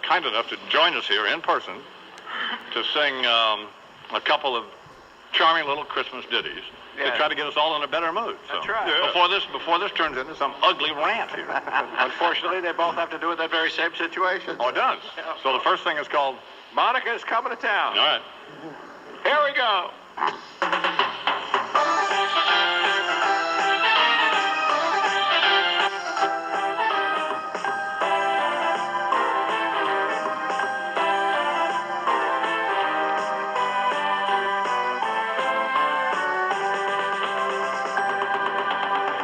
kind enough to join us here in person to sing a couple of charming little Christmas ditties to try to get us all in a better mood. So, that's right. Before this turns into some ugly rant here. Unfortunately, they both have to do with that very same situation. Oh, it does? Yeah. So the first thing is called... Monica's Coming to Town. All right. Here we go.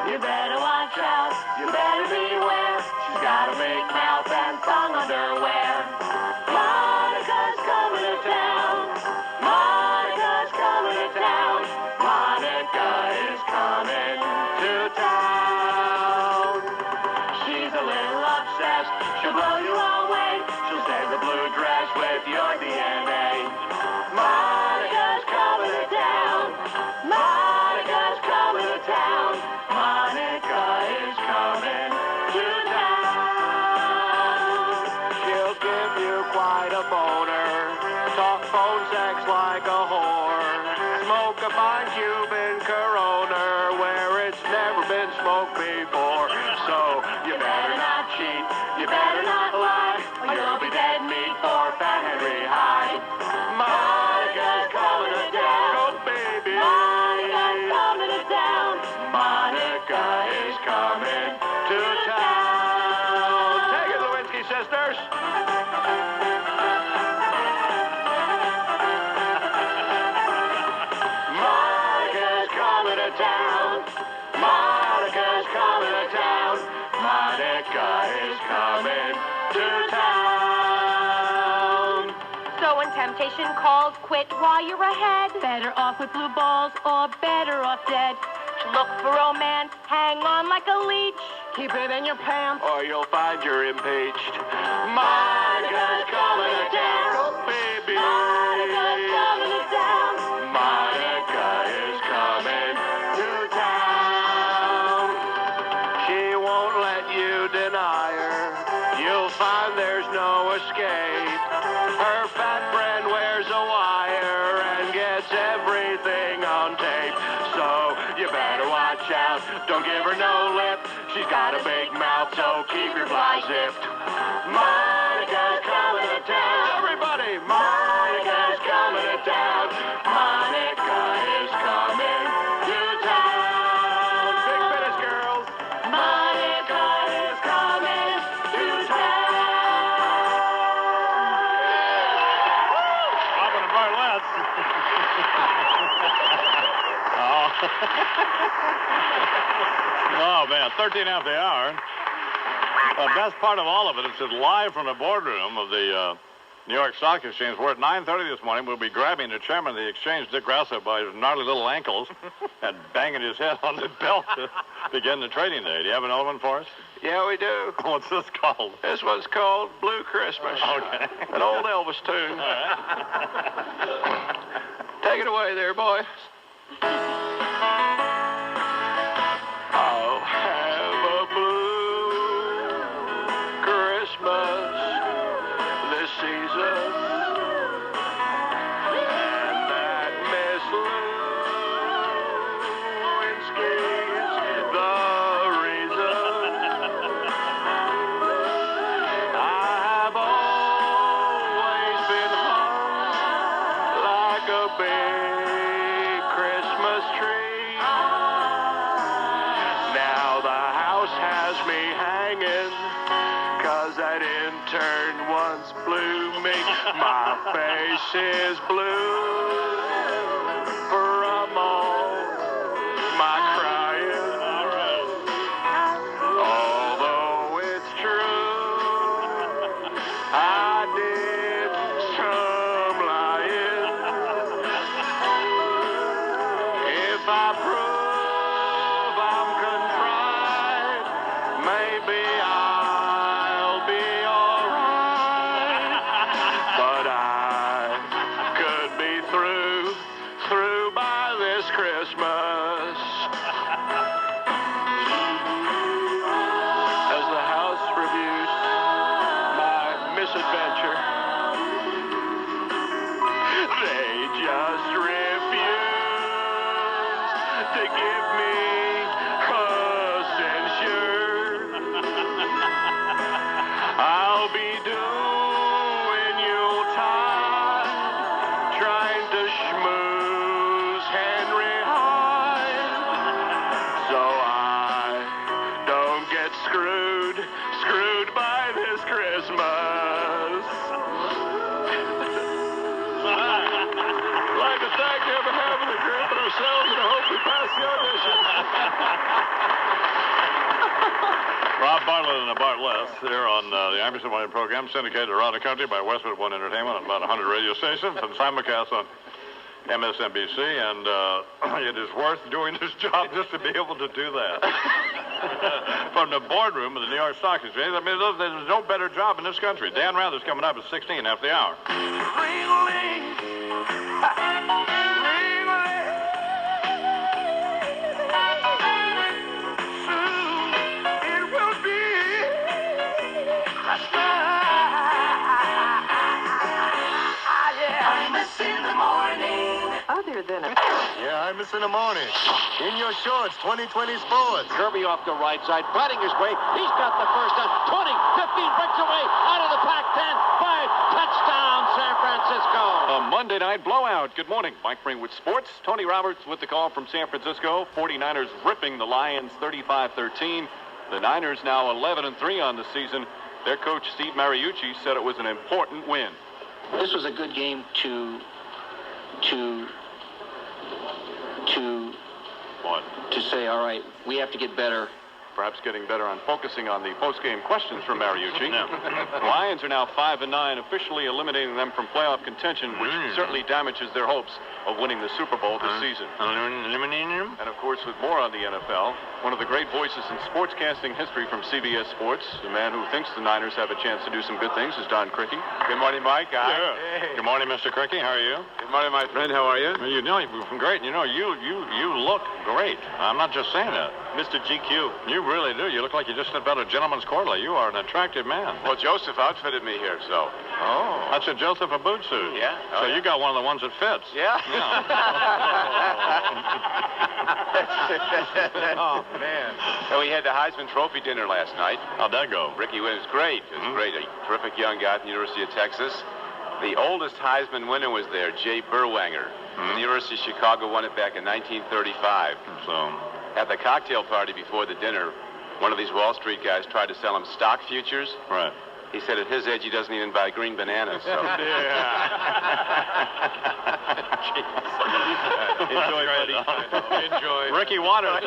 You better watch out, you better beware. She's got a big mouth and thong underwear. Monica's coming to town. Monica's coming to town. Monica is coming to town. She's a little obsessed, she'll blow you away. She'll save the blue dress with your DNA. Monica's coming to town. Monica's coming to town. Monica is coming to town. She'll give you quite a boner. Talk phone sex like a whore. Smoke a fine Cuban Corona where it's never been smoked before. So you better not cheat, you better not lie, or you'll be dead meat for Fat Henry Hyde. Monica's coming to town. Go, baby. Monica's coming to town. Monica is coming to town. Take it, Lewinsky sisters. Monica's coming to town. Monica's coming to town. Monica is coming to town. So when temptation calls, quit while you're ahead. Better off with blue balls or better off dead. Look for romance, hang on like a leech. Keep it in your pants. Or you'll find you're impeached. Monica's coming to town. Oh, baby. Monica's coming to town. Monica is coming to town. She won't let you deny her. You'll find there's no escape. Her fat friend wears a wire and gets everything on tape. So you better watch out. Don't give her no lip. She's got a big mouth, so keep your fly zipped. Monica's coming to town. Everybody, Monica's coming to town. Monica is coming to town. Big finish, girls. Monica is coming to town. Robin and Bartlett. Oh, man, 13 after the hour. The best part of all of it is it's live from the boardroom of the New York Stock Exchange, where at 9:30 this morning we'll be grabbing the chairman of the exchange, Dick Grasso, by his gnarly little ankles and banging his head on the belt to begin the trading day. Do you have another one for us? Yeah, we do. What's this called? This one's called Blue Christmas. Okay. An old Elvis tune. All right. Take it away there, boy. I'll have a blue Christmas this season. And that Miss Lewinsky's the reason. I've always been hung like a big Christmas tree. Now the house has me hanging, 'cause that intern once blew me. My face is blue from all my crying. Although it's true, I did some lying. If I prove I'm contrite, maybe I'll be alright. But I could be through Bartlett and the Bartletts here on the Imus Morning program, syndicated around the country by Westwood One Entertainment on about 100 radio stations and simulcast on MSNBC. And it is worth doing this job just to be able to do that. From the boardroom of the New York Stock Exchange. I mean, there's no better job in this country. Dan Rather's coming up at 16 after the hour. Yeah, I'm missing the morning. In your shorts, 2020 sports. Kirby off the right side, batting his way. He's got the first down. 20, 15, breaks away. Out of the pack, 10, 5. Touchdown, San Francisco. A Monday night blowout. Good morning. Mike Breen with sports. Tony Roberts with the call from San Francisco. 49ers ripping the Lions 35-13. The Niners now 11-3 on the season. Their coach, Steve Mariucci, said it was an important win. This was a good game to say, all right, we have to get better. Perhaps getting better on focusing on the post-game questions from Mariucci. The Lions are now 5-9, officially eliminating them from playoff contention, which certainly damages their hopes of winning the Super Bowl this season. And of course, with more on the NFL, one of the great voices in sportscasting history from CBS Sports, the man who thinks the Niners have a chance to do some good things, is Don Criqui. Good morning, Mike. Hey. Good morning, Mr. Criqui. How are you? Good morning, my friend. How are you? Well, you know, you're great. You know, you look great. I'm not just saying that. Mr. GQ. You really do. You look like you just stepped out of Gentleman's Quarterly. You are an attractive man. Well, Joseph outfitted me here, so. Oh. That's a Joseph a boot suit. Yeah. So you got one of the ones that fits. Yeah. Oh, man. So we had the Heisman Trophy dinner last night. How'd that go? Ricky Williams, great. It was great. A terrific young guy at the University of Texas. The oldest Heisman winner was there, Jay Berwanger. The University of Chicago won it back in 1935. So, at the cocktail party before the dinner, one of these Wall Street guys tried to sell him stock futures. Right. He said at his age he doesn't even buy green bananas. So. Enjoy, buddy. Enjoy. Ricky Waters.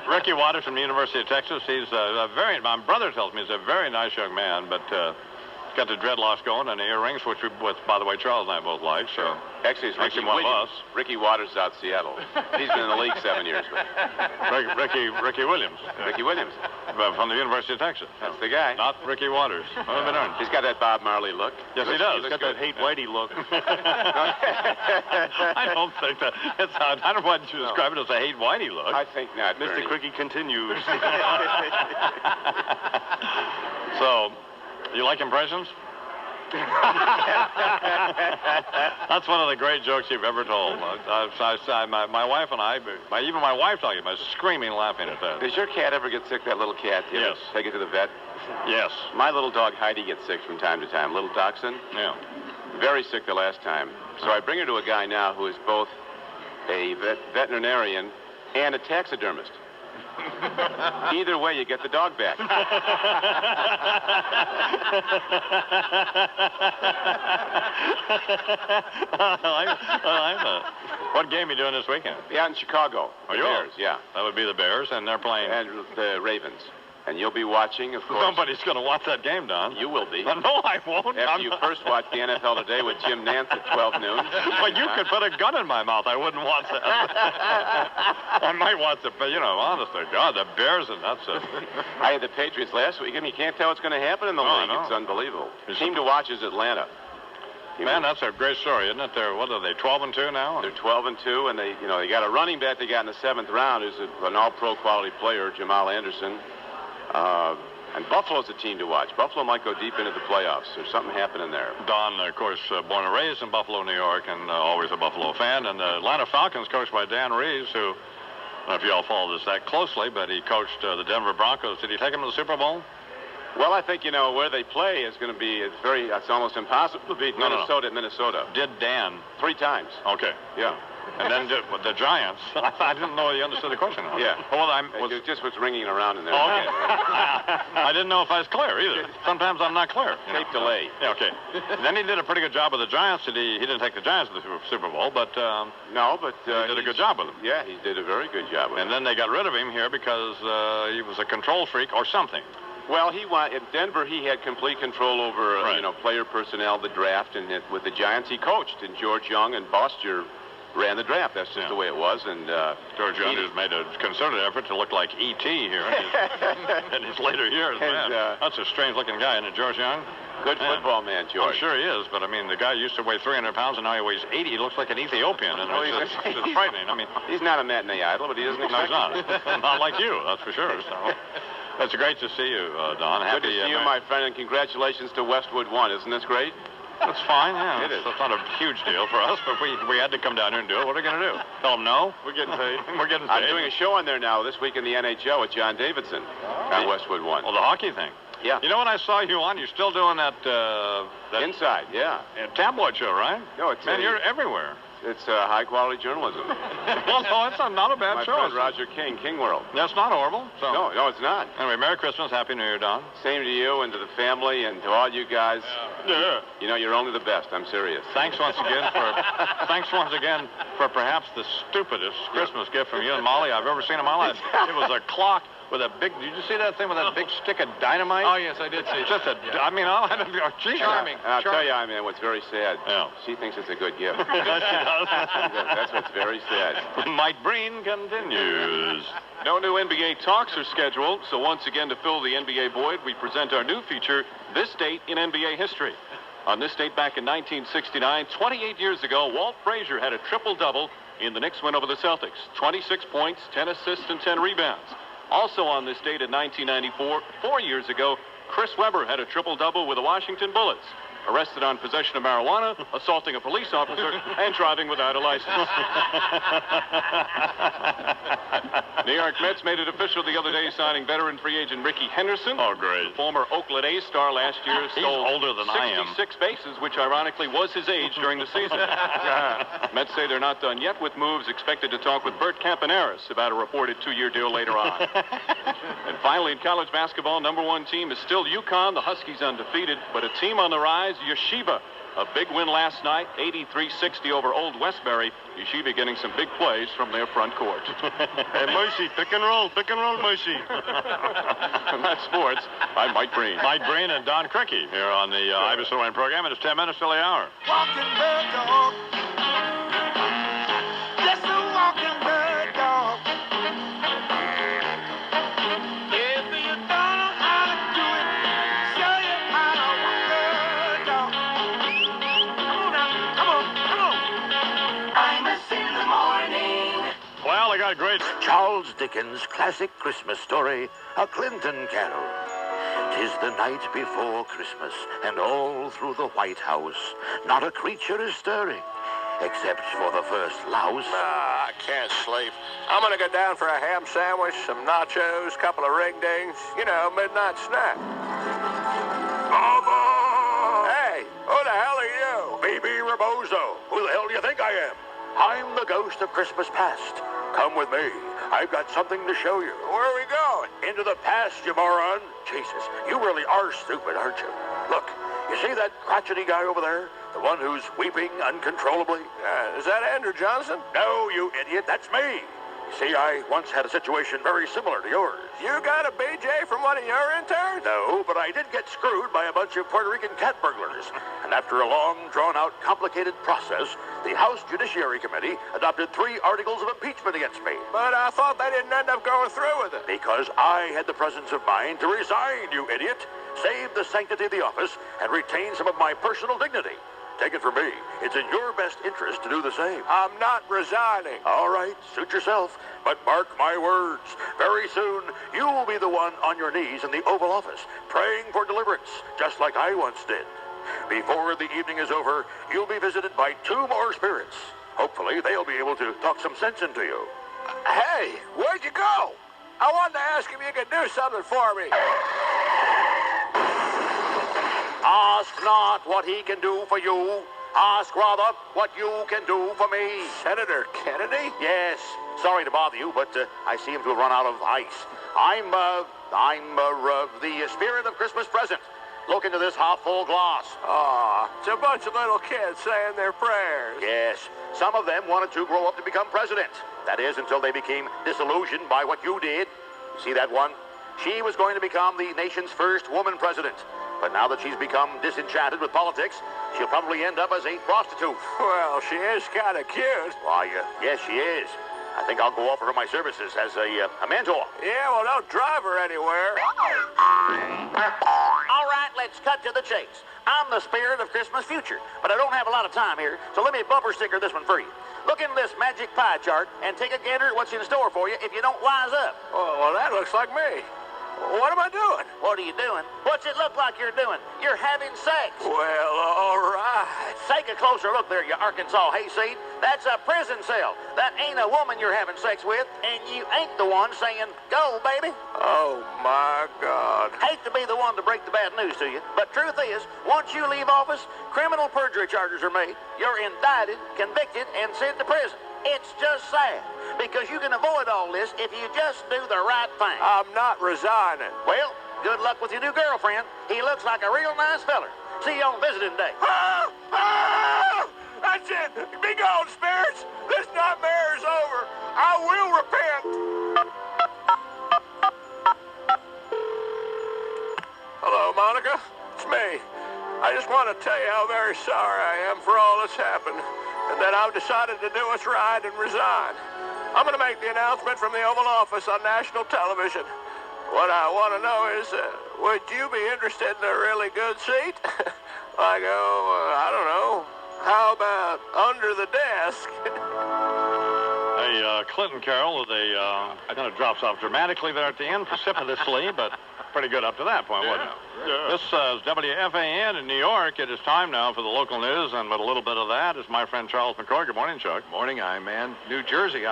Ricky Waters from the University of Texas. He's my brother tells me he's a very nice young man, but got the dreadlocks going and the earrings, which, by the way, Charles and I both like. So actually, it's makes Ricky him one Williams. of us. Ricky Waters is out Seattle. He's been in the league 7 years. Ricky Williams. Ricky Williams. From the University of Texas. That's the guy. Not Ricky Waters. What have I done? He's got that Bob Marley look. Yes, he does. He's got good. that hate whitey look. I don't think that. I don't know why you describe it as a hate whitey look. I think not. Mr. Bernie. Criqui continues. So, you like impressions? That's one of the great jokes you've ever told. My wife and I, even my wife talking about screaming, laughing at that. Does your cat ever get sick, that little cat? You Yes. Take it to the vet? Yes. My little dog Heidi gets sick from time to time. Little dachshund. Yeah. Very sick the last time. So I bring her to a guy now who is both a veterinarian and a taxidermist. Either way, you get the dog back. I like that. What game are you doing this weekend? Yeah, in Chicago. Oh, The you are? Bears, yeah. That would be the Bears, and they're playing. And the Ravens. And you'll be watching, of course. Somebody's going to watch that game, Don. You will be. No, I won't. After you first watched the NFL Today with Jim Nantz at 12 noon. Well, you could put a gun in my mouth. I wouldn't watch that. I might watch it, but, honestly, God, the Bears, and that's it. I had the Patriots last week, and you can't tell what's going to happen in the league. It's unbelievable. The team to watch is Atlanta. Man, that's a great story, isn't it? What are they, 12-2 now? They're 12-2, and they got a running back they got in the 7th round who's an all-pro quality player, Jamal Anderson. And Buffalo's a team to watch. Buffalo might go deep into the playoffs. There's something happening there. Don, of course, born and raised in Buffalo, New York, and always a Buffalo fan. And the Atlanta Falcons, coached by Dan Reeves, who, I don't know if you all follow this that closely, but he coached the Denver Broncos. Did he take them to the Super Bowl? Well, I think, where they play is going to be, it's almost impossible to beat Minnesota at Minnesota. Did Dan? 3 times. Okay. Yeah. And then the Giants. I didn't know you understood the question. Yeah. Well, It just was ringing around in there. Oh, okay. I didn't know if I was clear either. Sometimes I'm not clear. Tape delay. Yeah, okay. Then he did a pretty good job with the Giants. He didn't take the Giants to the Super Bowl, but no, but he did a good job with them. Yeah, he did a very good job with them. And then they got rid of him here because he was a control freak or something. Well, in Denver, he had complete control over player personnel, the draft, and with the Giants, he coached. And George Young and Boster ran the draft. That's just the way it was. And George Young has made a concerted effort to look like E.T. here in his later years. Man, that's a strange-looking guy, isn't it, George Young? Good football man, George. I'm sure he is, but I mean, the guy used to weigh 300 pounds, and now he weighs 80. He looks like an Ethiopian, and it's frightening. I mean, he's not a matinee idol, but he doesn't expect. No, he's not. Not like you, that's for sure. So. It's great to see you, Don. Good to see you, my friend, and congratulations to Westwood 1. Isn't this great? That's fine, yeah. It is. It's not a huge deal for us, but we had to come down here and do it. What are we going to do? Tell them no? We're getting paid. We're getting paid. I'm doing a show on there now this week in the NHL with John Davidson on Westwood 1. Well, the hockey thing. Yeah. You know when I saw you on, you're still doing that Inside, yeah. Tabloid show, right? No, it's Man, you're everywhere. It's high-quality journalism. Well, no, it's not a bad show. My friend Roger King World. That's not horrible. So. No, it's not. Anyway, Merry Christmas, Happy New Year, Don. Same to you and to the family and to all you guys. Yeah. You're only the best. I'm serious. Thanks once again for perhaps the stupidest Christmas gift from you and Molly I've ever seen in my life. It was a clock with a big. Did you see that thing with that big stick of dynamite? Oh yes, I did see it. Just I mean, geez. Charming. And I'll tell you, what's very sad. Yeah. She thinks it's a good gift. Yes, she does. That's what's very sad. Mike Breen continues. No new NBA talks are scheduled, so once again, to fill the NBA void, we present our new feature, This Date in NBA History. On this date back in 1969, 28 years ago, Walt Frazier had a triple-double in the Knicks win over the Celtics. 26 points, 10 assists, and 10 rebounds. Also on this date in 1994, 4 years ago, Chris Webber had a triple-double with the Washington Bullets. Arrested on possession of marijuana, assaulting a police officer, and driving without a license. New York Mets made it official the other day, signing veteran free agent Ricky Henderson. Oh, great. Former Oakland A's star last year. He's older than I am. 66 bases, which ironically was his age during the season. Mets say they're not done yet with moves, expected to talk with Bert Campaneris about a reported 2-year deal later on. And finally, in college basketball, #1 team is still UConn. The Huskies undefeated, but a team on the rise, Yeshiva. A big win last night, 83-60 over Old Westbury. Yeshiva getting some big plays from their front court. Hey, Mercy, pick and roll, Mercy. And that's sports. I'm Mike Breen. Mike Breen and Don Crickey here on the imus274 program. It is 10 minutes till the hour. Walking bird dog. Just a walking bird dog. If you don't know how to do it, show you how to walk bird dog. Come on now, come on. Imus in the morning. Well, I got a great... Charles Dickens' classic Christmas story, A Clinton Carol. 'Tis the night before Christmas, and all through the White House, not a creature is stirring, except for the first louse. I can't sleep. I'm gonna go down for a ham sandwich, some nachos, couple of ring dings, midnight snack. Mama! Hey, who the hell are you? Baby Rebozo, who the hell do you think I am? I'm the ghost of Christmas past. Come with me. I've got something to show you. Where are we going? Into the past, you moron. Jesus, you really are stupid, aren't you? Look, you see that crotchety guy over there? The one who's weeping uncontrollably? Is that Andrew Johnson? No, you idiot, that's me. You see, I once had a situation very similar to yours. You got a BJ from one of your interns? No, but I did get screwed by a bunch of Puerto Rican cat burglars. And after a long, drawn-out, complicated process, the House Judiciary Committee adopted 3 articles of impeachment against me. But I thought they didn't end up going through with it. Because I had the presence of mind to resign, you idiot, save the sanctity of the office, and retain some of my personal dignity. Take it from me. It's in your best interest to do the same. I'm not resigning. All right, suit yourself. But mark my words, very soon you will be the one on your knees in the Oval Office, praying for deliverance, just like I once did. Before the evening is over, you'll be visited by 2 more spirits. Hopefully, they'll be able to talk some sense into you. Hey, where'd you go? I wanted to ask if you could do something for me. Ask not what he can do for you. Ask rather what you can do for me. Senator Kennedy? Yes. Sorry to bother you, but I seem to have run out of ice. I'm the spirit of Christmas present. Look into this half-full glass. It's a bunch of little kids saying their prayers. Yes. Some of them wanted to grow up to become president. That is, until they became disillusioned by what you did. See that one? She was going to become the nation's first woman president. But now that she's become disenchanted with politics, she'll probably end up as a prostitute. Well, she is kind of cute. Why, yes, she is. I think I'll go offer her my services as a mentor. Yeah, well, don't drive her anywhere. All right, let's cut to the chase. I'm the spirit of Christmas future, but I don't have a lot of time here, so let me bumper sticker this one for you. Look in this magic pie chart and take a gander at what's in store for you if you don't wise up. Oh, well, that looks like me. What am I doing? What are you doing? What's it look like you're doing? You're having sex. Well, all right. Take a closer look there, you Arkansas hayseed. That's a prison cell. That ain't a woman you're having sex with, and you ain't the one saying, go, baby. Oh, my God. Hate to be the one to break the bad news to you, but truth is, once you leave office, criminal perjury charges are made. You're indicted, convicted, and sent to prison. It's just sad, because you can avoid all this if you just do the right thing. I'm not resigning. Well, good luck with your new girlfriend. He looks like a real nice feller. See you on visiting day. That's it. Be gone, spirits. This nightmare is over. I will repent. Hello, Monica. It's me. I just want to tell you how very sorry I am for all that's happened, and that I've decided to do what's right and resign. I'm going to make the announcement from the Oval Office on national television. What I want to know is, would you be interested in a really good seat? Like, I don't know. How about under the desk? A Clinton carol with a kind of drops off dramatically there at the end, precipitously, but pretty good up to that point, wasn't it? Yeah. This is WFAN in New York. It is time now for the local news, and with a little bit of that is my friend Charles McCoy. Good morning, Chuck. Morning, man. New Jersey.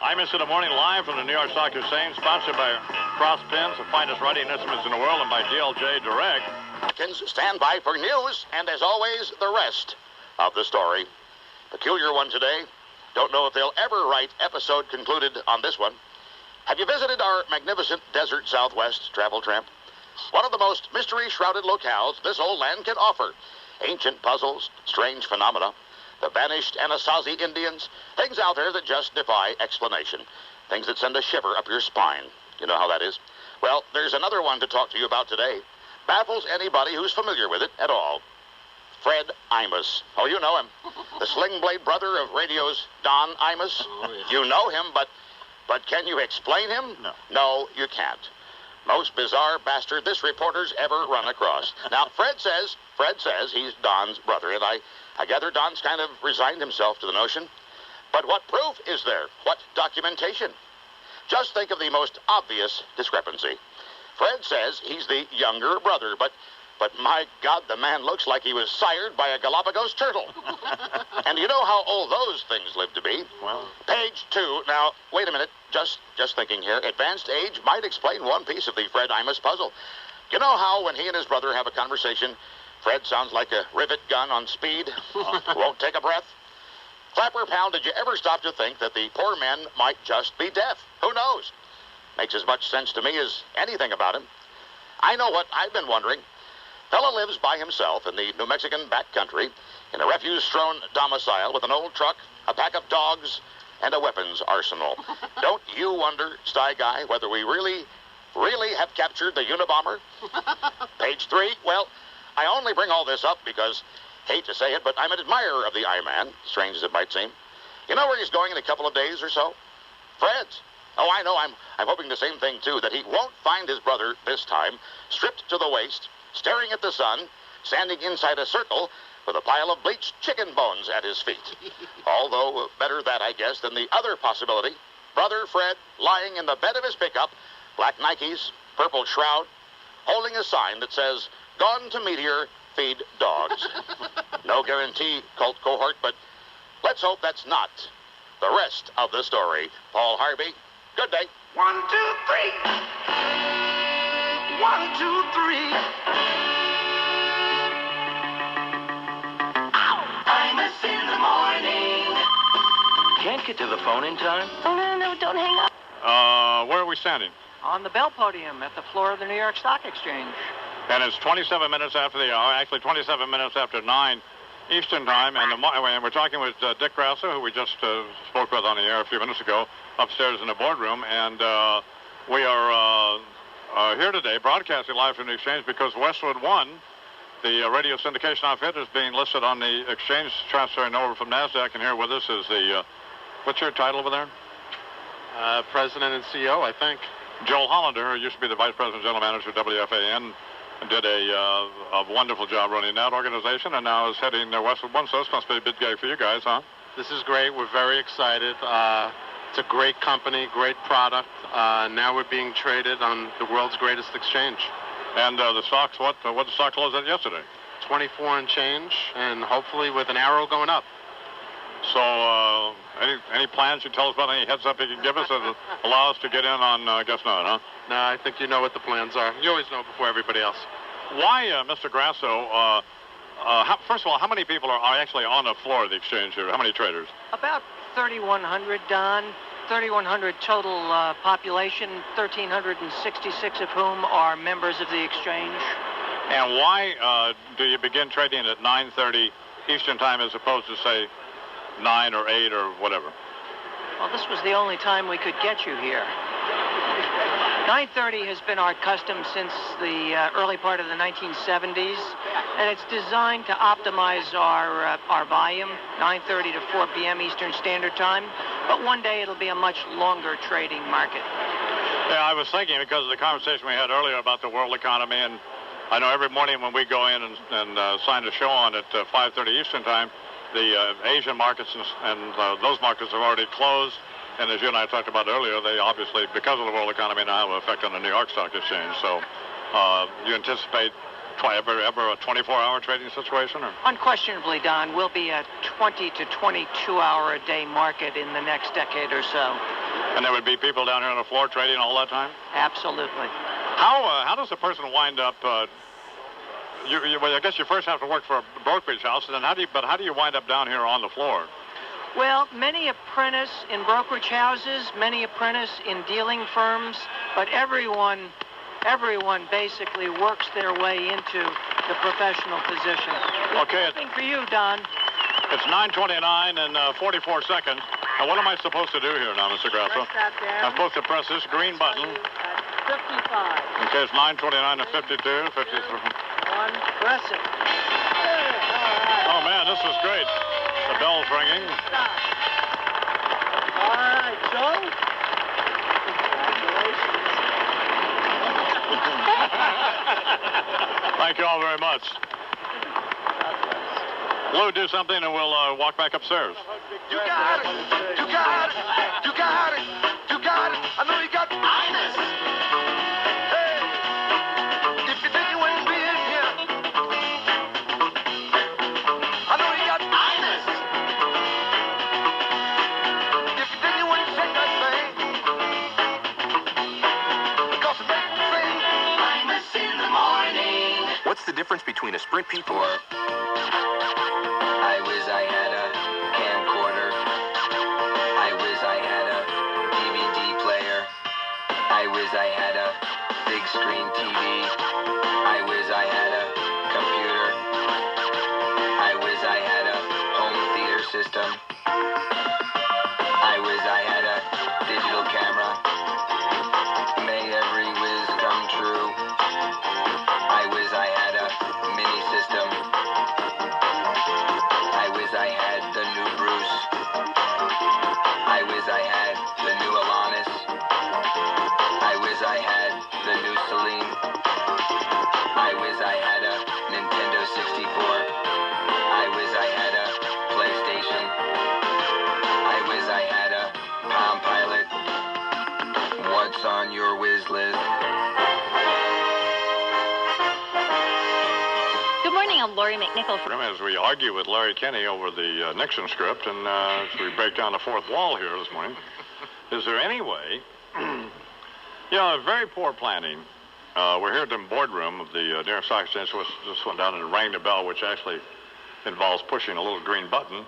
Imus in the morning, live from the New York Stock Exchange, sponsored by Cross Pins, the finest writing instruments in the world, and by DLJ Direct. Stand by for news, and as always, the rest of the story. Peculiar one today. Don't know if they'll ever write episode concluded on this one. Have you visited our magnificent desert Southwest travel tramp? One of the most mystery-shrouded locales this old land can offer. Ancient puzzles, strange phenomena, the vanished Anasazi Indians, things out there that just defy explanation, things that send a shiver up your spine. You know how that is? Well, there's another one to talk to you about today. Baffles anybody who's familiar with it at all. Fred Imus. Oh, you know him. The sling blade brother of radio's Don Imus. Oh, yeah. You know him, but can you explain him? No. No, you can't. Most bizarre bastard this reporter's ever run across. Now, Fred says he's Don's brother, and I gather Don's kind of resigned himself to the notion. But what proof is there? What documentation? Just think of the most obvious discrepancy. Fred says he's the younger brother, but my God, the man looks like he was sired by a Galapagos turtle. And you know how old those things live to be? Well, Page 2. Now, wait a minute. Just thinking here. Advanced age might explain one piece of the Fred Imus puzzle. You know how when he and his brother have a conversation, Fred sounds like a rivet gun on speed? Won't take a breath? Clapper Pound, did you ever stop to think that the poor man might just be deaf? Who knows? Makes as much sense to me as anything about him. I know what I've been wondering. Fella lives by himself in the New Mexican backcountry in a refuse-strewn domicile with an old truck, a pack of dogs, and a weapons arsenal. Don't you wonder, Sty Guy, whether we really have captured the Unabomber? Page 3. Well, I only bring all this up because, hate to say it, but I'm an admirer of the I-Man, strange as it might seem. You know where he's going in a couple of days or so? Fred's. Oh, I know. I'm hoping the same thing, too, that he won't find his brother this time, stripped to the waist, staring at the sun, standing inside a circle with a pile of bleached chicken bones at his feet. Although, better that, I guess, than the other possibility. Brother Fred lying in the bed of his pickup, black Nikes, purple shroud, holding a sign that says, "Gone to Meteor, feed dogs." No guarantee, Colt cohort, but let's hope that's not the rest of the story. Paul Harvey, good day. 1, 2, 3. 1, 2, 3. Imus in the morning. Can't get to the phone in time? Oh, no, don't hang up. Where are we standing? On the Bell Podium at the floor of the New York Stock Exchange. And it's 27 minutes after the hour, actually 27 minutes after 9 Eastern Time, and we're talking with Dick Grasso, who we just spoke with on the air a few minutes ago, upstairs in the boardroom, and we are here today broadcasting live from the exchange because Westwood One, the radio syndication outfit, is being listed on the exchange transferring over from NASDAQ, and here with us is the, what's your title over there? President and CEO, I think. Joel Hollander, who used to be the Vice President General Manager of WFAN, did a wonderful job running that organization, and now is heading Westwood One, so this must be a big day for you guys, huh? This is great. We're very excited. It's a great company, great product. Now we're being traded on the world's greatest exchange. And the stocks, what did the stock close at yesterday? 24 and change, and hopefully with an arrow going up. So, any plans you tell us about? Any heads up you can give us that allow us to get in on? I guess not, huh? No, I think you know what the plans are. You always know before everybody else. Why, Mr. Grasso? First of all, how many people are actually on the floor of the exchange here? How many traders? About 3,100, Don. 3,100 total population, 1,366 of whom are members of the exchange. And why do you begin trading at 9:30 Eastern Time as opposed to, say, 9 or 8 or whatever? Well, this was the only time we could get you here. 9:30 has been our custom since the early part of the 1970s, and it's designed to optimize our volume, 9:30 to 4 p.m. Eastern Standard Time. But one day it'll be a much longer trading market. Yeah, I was thinking because of the conversation we had earlier about the world economy, and I know every morning when we go in and sign a show on at 5:30 Eastern Time, the Asian markets and those markets have already closed. And as you and I talked about earlier, they obviously, because of the world economy, now have an effect on the New York Stock Exchange. So you anticipate ever a 24-hour trading situation? Or? Unquestionably, Don, we'll be a 20 to 22-hour-a-day market in the next decade or so. And there would be people down here on the floor trading all that time? Absolutely. How does a person wind up... well, I guess you first have to work for a brokerage house, and then how do you wind up down here on the floor? Well, many apprentice in brokerage houses, many apprentice in dealing firms, but everyone basically works their way into the professional position. Okay. Nothing for you, Don. It's 9:29 and 44 seconds. Now, what am I supposed to do here now, Mr. Grasso? I'm supposed to press this green button. 55. Okay, it's 9:29 and 52, 53. One, press it. Oh, man, this is great. The bell's ringing. Stop. All right, Joe. Thank you all very much. Lou, do something and we'll walk back upstairs. You got it. You got it. You got it. You got it. I know you got Imus. Hey, if you think you ain't been here, I know you got Imus. If you think you ain't said that thing, because it makes me sing. Imus in the morning. What's the difference between a Sprint P4? I had a camcorder. I had a DVD player. I had a big screen TV. I had a computer. I had a home theater system. I had a digital camera. May every whiz come true. I had a mini system. I had the new Bruce. I had the new Alanis. I had the new Celine. Lori McNichol. As we argue with Larry Kenney over the Nixon script, and as we break down the fourth wall here this morning, is there any way, very poor planning. We're here at the boardroom of the New York Stock Exchange, so just went down and rang the bell, which actually involves pushing a little green button,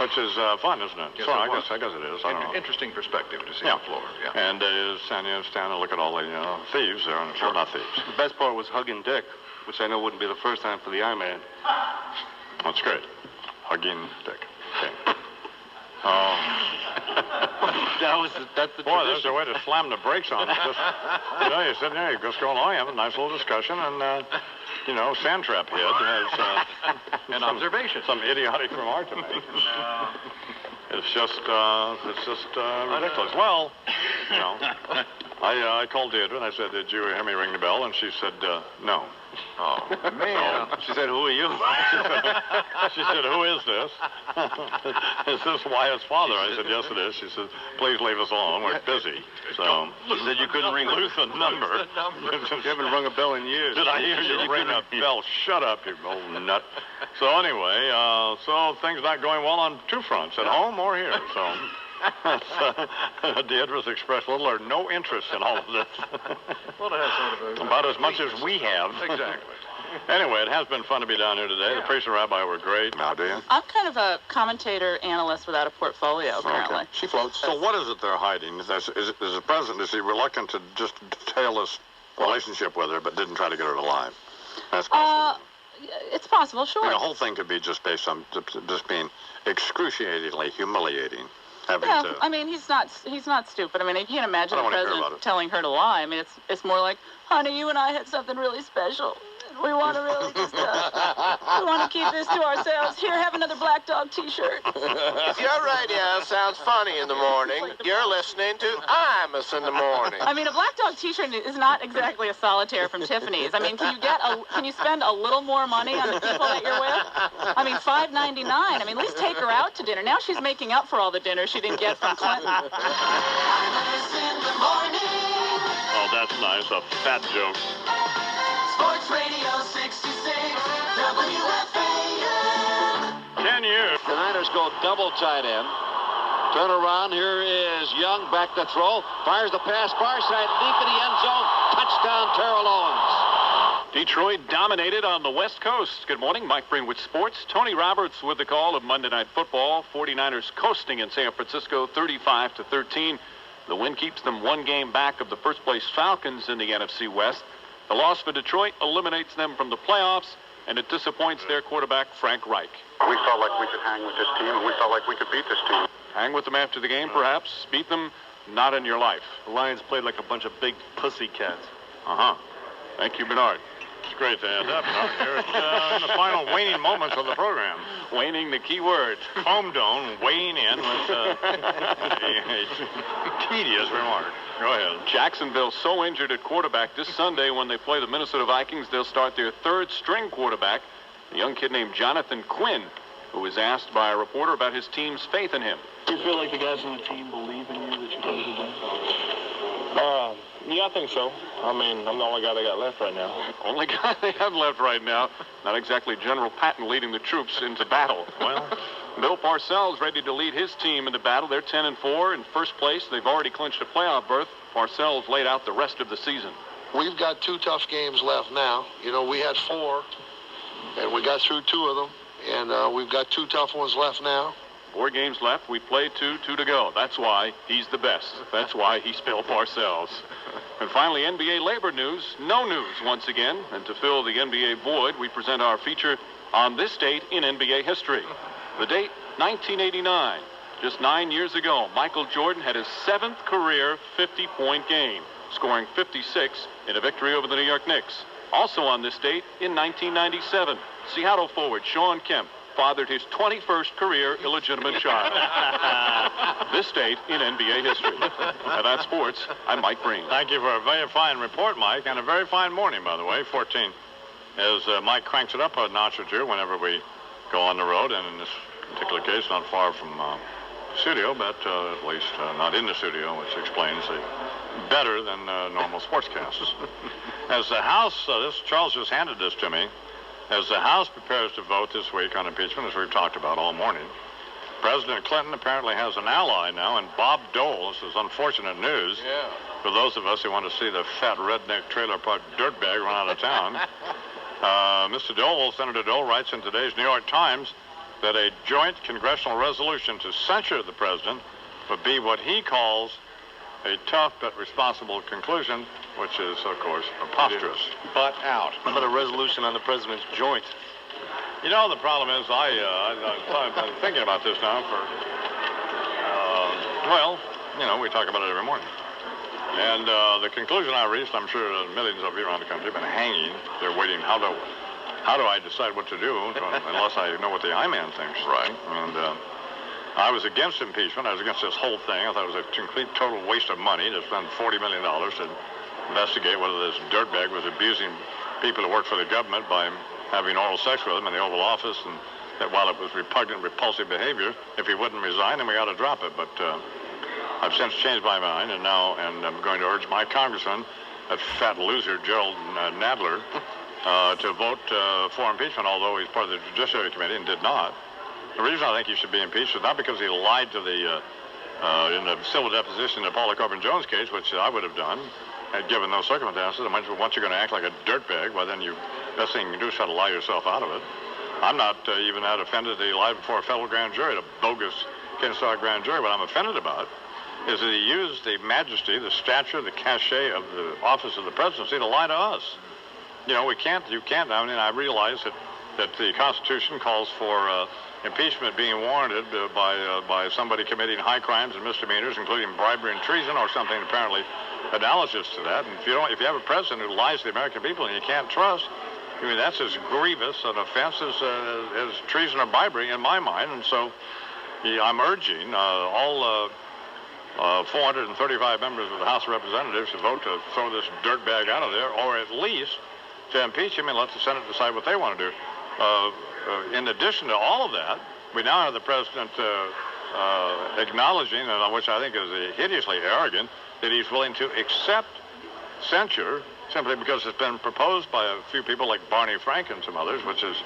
which is fun, isn't it? Yes, so I guess it is. I don't know. Interesting perspective to see the floor. Yeah. And stand and look at all the thieves there. Well, not thieves. The best part was hugging Dick, which I know wouldn't be the first time for the I-Man. That's great. Hugging Dick. Okay. That's the Boy, there's tradition. a way to slam the brakes on it. Just, you're sitting there, you just go along, have a nice little discussion, and Sandtrap Head has An observation. Some idiotic remark to make. It's just ridiculous. Well, I called Deirdre and I said, "Did you hear me ring the bell?" And she said, "No." Oh, man. She said, "Who are you?" She said, "Who is this?" Is this Wyatt's father? I said, "Yes, it is." She said, "Please leave us alone. We're busy." So She said you couldn't ring lose the number. You haven't rung a bell in years. Did I hear you ring a bell? Shut up, you old nut. So anyway, so things not going well on two fronts, at home or here. So Deirdre's expressed little or no interest in all of this. Well, it has sort of about as much as we have. Exactly. Anyway, it has been fun to be down here today. The priest and rabbi were great. Now, do you? I'm kind of a commentator analyst without a portfolio currently. Okay. She floats. So what is it they're hiding? Is the president, is he reluctant to just detail his relationship with her, but didn't try to get her alive? That's possible. It's possible, sure. I mean, the whole thing could be just based on just being excruciatingly humiliating. I mean, he's not stupid. I mean, I can't imagine the president telling her to lie. I mean, it's more like, honey, you and I had something really special. We want to really just, we want to keep this to ourselves. Here, have another Black Dog T-shirt. If your radio sounds funny in the morning, you're listening to Imus in the morning. I mean, a Black Dog T-shirt is not exactly a solitaire from Tiffany's. I mean, can you spend a little more money on the people that you're with? I mean, $5.99. I mean, at least take her out to dinner. Now she's making up for all the dinner she didn't get from Clinton. Imus in the morning. Oh, that's nice. A fat joke. Sports Radio 66, WFAN. 10 years. The Niners go double tight end. Turn around. Here is Young back to throw. Fires the pass far side deep in the end zone. Touchdown, Terrell Owens. Detroit dominated on the West Coast. Good morning, Mike Breen with sports. Tony Roberts with the call of Monday Night Football. 49ers coasting in San Francisco, 35-13. The win keeps them one game back of the first-place Falcons in the NFC West. The loss for Detroit eliminates them from the playoffs, and it disappoints their quarterback, Frank Reich. We felt like we could hang with this team, and we felt like we could beat this team. Hang with them after the game, perhaps. Beat them, not in your life. The Lions played like a bunch of big pussy cats. Thank you, Bernard. It's great to have that, Bernard. Here in the final waning moments of the program. Waning, the key word. Home Dome weighing in with a tedious remark. Go ahead. Jacksonville so injured at quarterback this Sunday when they play the Minnesota Vikings. They'll start their third-string quarterback, a young kid named Jonathan Quinn, who was asked by a reporter about his team's faith in him. Do you feel like the guys on the team believe in you that you can do that? Yeah, I think so. I mean, I'm the only guy they got left right now. Only guy they have left right now. Not exactly General Patton leading the troops into battle. Well, Bill Parcells ready to lead his team into battle. They're 10-4 in first place. They've already clinched a playoff berth. Parcells laid out the rest of the season. We've got 2 tough games left now. You know, we had 4, and we got through 2 of them. And we've got 2 tough ones left now. 4 games left. We played 2 to go. That's why he's the best. That's why he's Bill Parcells. And finally, NBA labor news. No news once again. And to fill the NBA void, we present our feature on this date in NBA history. The date, 1989. Just 9 years ago, Michael Jordan had his 7th career 50-point game, scoring 56 in a victory over the New York Knicks. Also on this date, in 1997, Seattle forward Sean Kemp fathered his 21st career illegitimate child. This date in NBA history. And that's sports. I'm Mike Breen. Thank you for a very fine report, Mike, and a very fine morning, by the way. 14. As Mike cranks it up a notch or two whenever we go on the road, and in this particular case, not far from the studio, but at least not in the studio, which explains the better than normal sportscasts. As the House, Charles just handed this to me. As the House prepares to vote this week on impeachment, as we've talked about all morning, President Clinton apparently has an ally now, and Bob Dole. This is unfortunate news for those of us who want to see the fat redneck trailer park dirtbag run out of town. Mr. Dole, Senator Dole, writes in today's New York Times that a joint congressional resolution to censure the president would be what he calls a tough but responsible conclusion, which is, of course, preposterous. Butt out. How about a resolution on the president's joint? You know, the problem is I've been thinking about this now for, we talk about it every morning. And the conclusion I reached, I'm sure millions of you around the country have been hanging. They're waiting, how do I decide what to do unless I know what the I-Man thinks? Right. And I was against impeachment. I was against this whole thing. I thought it was a complete, total waste of money to spend $40 million to investigate whether this dirtbag was abusing people who work for the government by having oral sex with them in the Oval Office, and that while it was repugnant, repulsive behavior, if he wouldn't resign, then we ought to drop it. But I've since changed my mind, and I'm going to urge my congressman, that fat loser Gerald Nadler, to vote for impeachment, although he's part of the Judiciary Committee and did not. The reason I think he should be impeached is not because he lied to the in the civil deposition in the Paula Corbin Jones case, which I would have done, given those circumstances. And once you're going to act like a dirtbag, well, then best thing you can do is try to lie yourself out of it. I'm not even that offended that he lied before a federal grand jury, a bogus Kennesaw grand jury. What I'm offended about is that he used the majesty, the stature, the cachet of the office of the presidency to lie to us. You know, you can't. I mean, I realize that the Constitution calls for impeachment being warranted by somebody committing high crimes and misdemeanors, including bribery and treason, or something apparently analogous to that. And if you have a president who lies to the American people and you can't trust, I mean, that's as grievous an offense as treason or bribery in my mind. And so I'm urging all 435 members of the House of Representatives to vote to throw this dirtbag out of there, or at least to impeach him and let the Senate decide what they want to do. In addition to all of that, we now have the president acknowledging, and which I think is hideously arrogant, that he's willing to accept censure simply because it's been proposed by a few people like Barney Frank and some others, which is,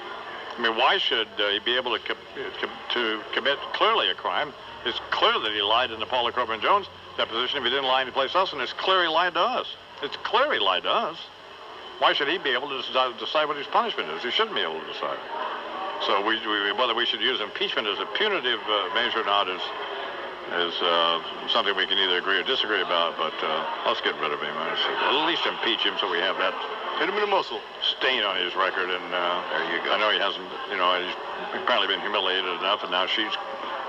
I mean, why should he be able to commit clearly a crime? It's clear that he lied in the Paula Corbin Jones deposition if he didn't lie anyplace else, and it's clear he lied to us. It's clear he lied to us. Why should he be able to decide what his punishment is? He shouldn't be able to decide. So whether we should use impeachment as a punitive measure or not is something we can either agree or disagree about, but let's get rid of him. At least impeach him so we have that hit him in the muscle stain on his record. And there you go. I know he hasn't, he's apparently been humiliated enough, and now she's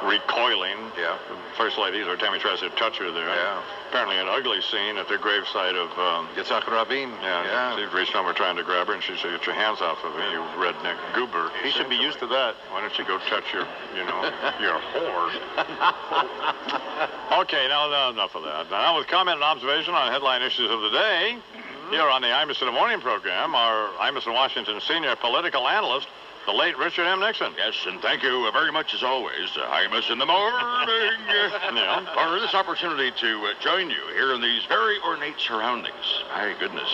recoiling. Yeah. First lady, every time he tries to touch her there. Yeah. Apparently an ugly scene at the gravesite of Yitzhak Rabin. Yeah. She's reached over trying to grab her, and she said, "Get your hands off of me, you redneck goober." He should be used to that. Why don't you go touch your whore? Okay, now enough of that. Now with comment and observation on headline issues of the day, here on the Imus in the Morning program, our Imus in Washington senior political analyst, the late Richard M. Nixon. Yes, and thank you very much as always, Imus in the Morning, for this opportunity to join you here in these very ornate surroundings. My goodness,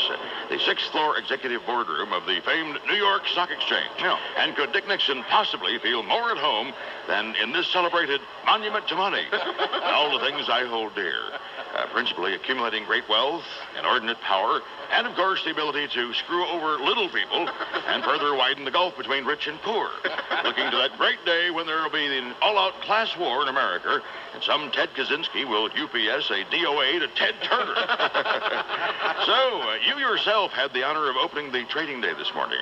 the 6th floor executive boardroom of the famed New York Stock Exchange. Yeah. And could Dick Nixon possibly feel more at home than in this celebrated monument to money and all the things I hold dear? Principally accumulating great wealth, inordinate power, and of course the ability to screw over little people and further widen the gulf between rich and poor. Looking to that great day when there will be an all-out class war in America, and some Ted Kaczynski will UPS a DOA to Ted Turner. So, you yourself had the honor of opening the trading day this morning,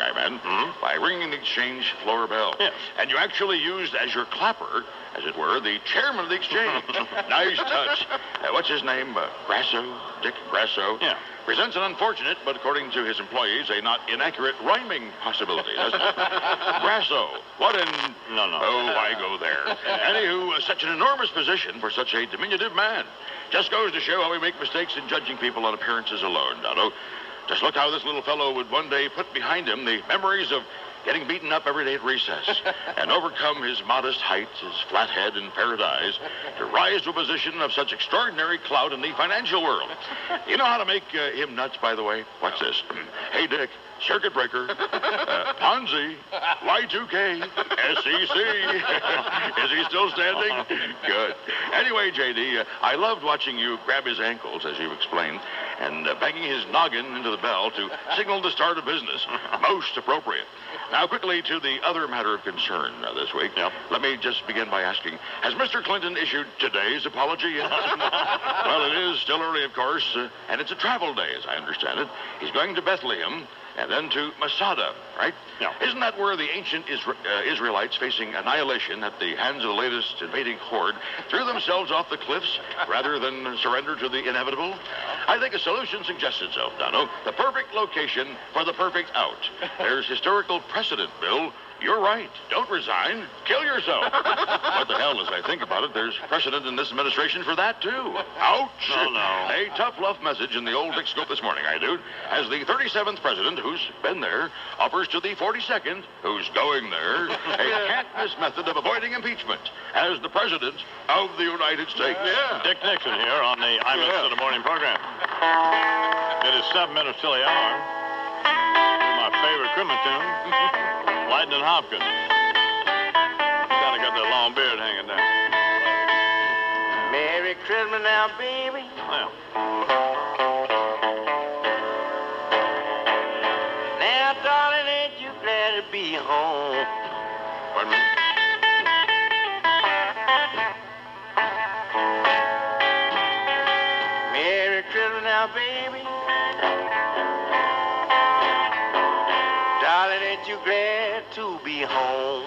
by ringing the exchange floor bell. Yes. And you actually used as your clapper, as it were, the chairman of the exchange. Nice touch. What's his name? Grasso? Dick Grasso? Yeah. Presents an unfortunate, but according to his employees, a not inaccurate rhyming possibility, doesn't it? Grasso. What in... No. Oh, why go there? Anywho, such an enormous position for such a diminutive man. Just goes to show how we make mistakes in judging people on appearances alone, Dono. Just look how this little fellow would one day put behind him the memories of getting beaten up every day at recess, and overcome his modest height, his flat head and parrot eyes, to rise to a position of such extraordinary clout in the financial world. You know how to make him nuts, by the way? Watch this. Hey, Dick. Circuit breaker, Ponzi, Y2K, SEC. Is he still standing? Good. Anyway, J.D., I loved watching you grab his ankles, as you explained, and banging his noggin into the bell to signal the start of business. Most appropriate. Now, quickly to the other matter of concern this week. Yep. Let me just begin by asking, has Mr. Clinton issued today's apology yet? Well, it is still early, of course, and it's a travel day, as I understand it. He's going to Bethlehem, and then to Masada, right? Yeah. Isn't that where the ancient Israelites, facing annihilation at the hands of the latest invading horde, threw themselves off the cliffs rather than surrender to the inevitable? I think a solution suggests itself, Dono. The perfect location for the perfect out. There's historical precedent, Bill. You're right. Don't resign. Kill yourself. What the hell, as I think about it, there's precedent in this administration for that, too. Ouch. No. A tough love message in the old Dick Scope this morning, I do. As the 37th president, who's been there, offers to the 42nd, who's going there, a can't-miss method of avoiding impeachment as the president of the United States. Yeah. Dick Nixon here on the imus in the Morning program. It is 7 minutes till the hour. My favorite criminal tune. Lightning Hopkins. Kind of got that long beard hanging down. Merry Christmas now, baby. Yeah. Now, darling, ain't you glad to be home? Pardon me? Merry Christmas now, baby. Darling, ain't you glad to be home?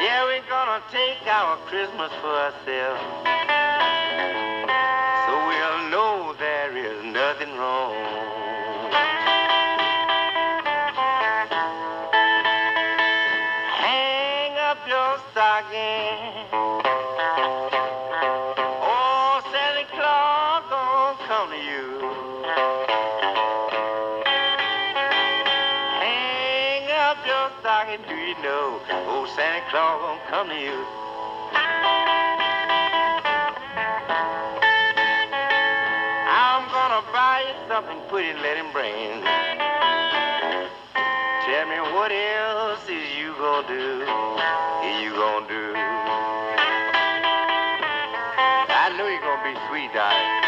Yeah, we're gonna take our Christmas for ourselves, so we'll know there is nothing wrong. Hang up your stocking. Oh, Santa Claus gonna come to you. Hang up your stocking, do you know? Oh, Santa Claus gonna come to you. I'm gonna buy you something pretty and let him bring. Tell me what else is you gonna do? Is you gonna do? I know you're gonna be sweet, darling.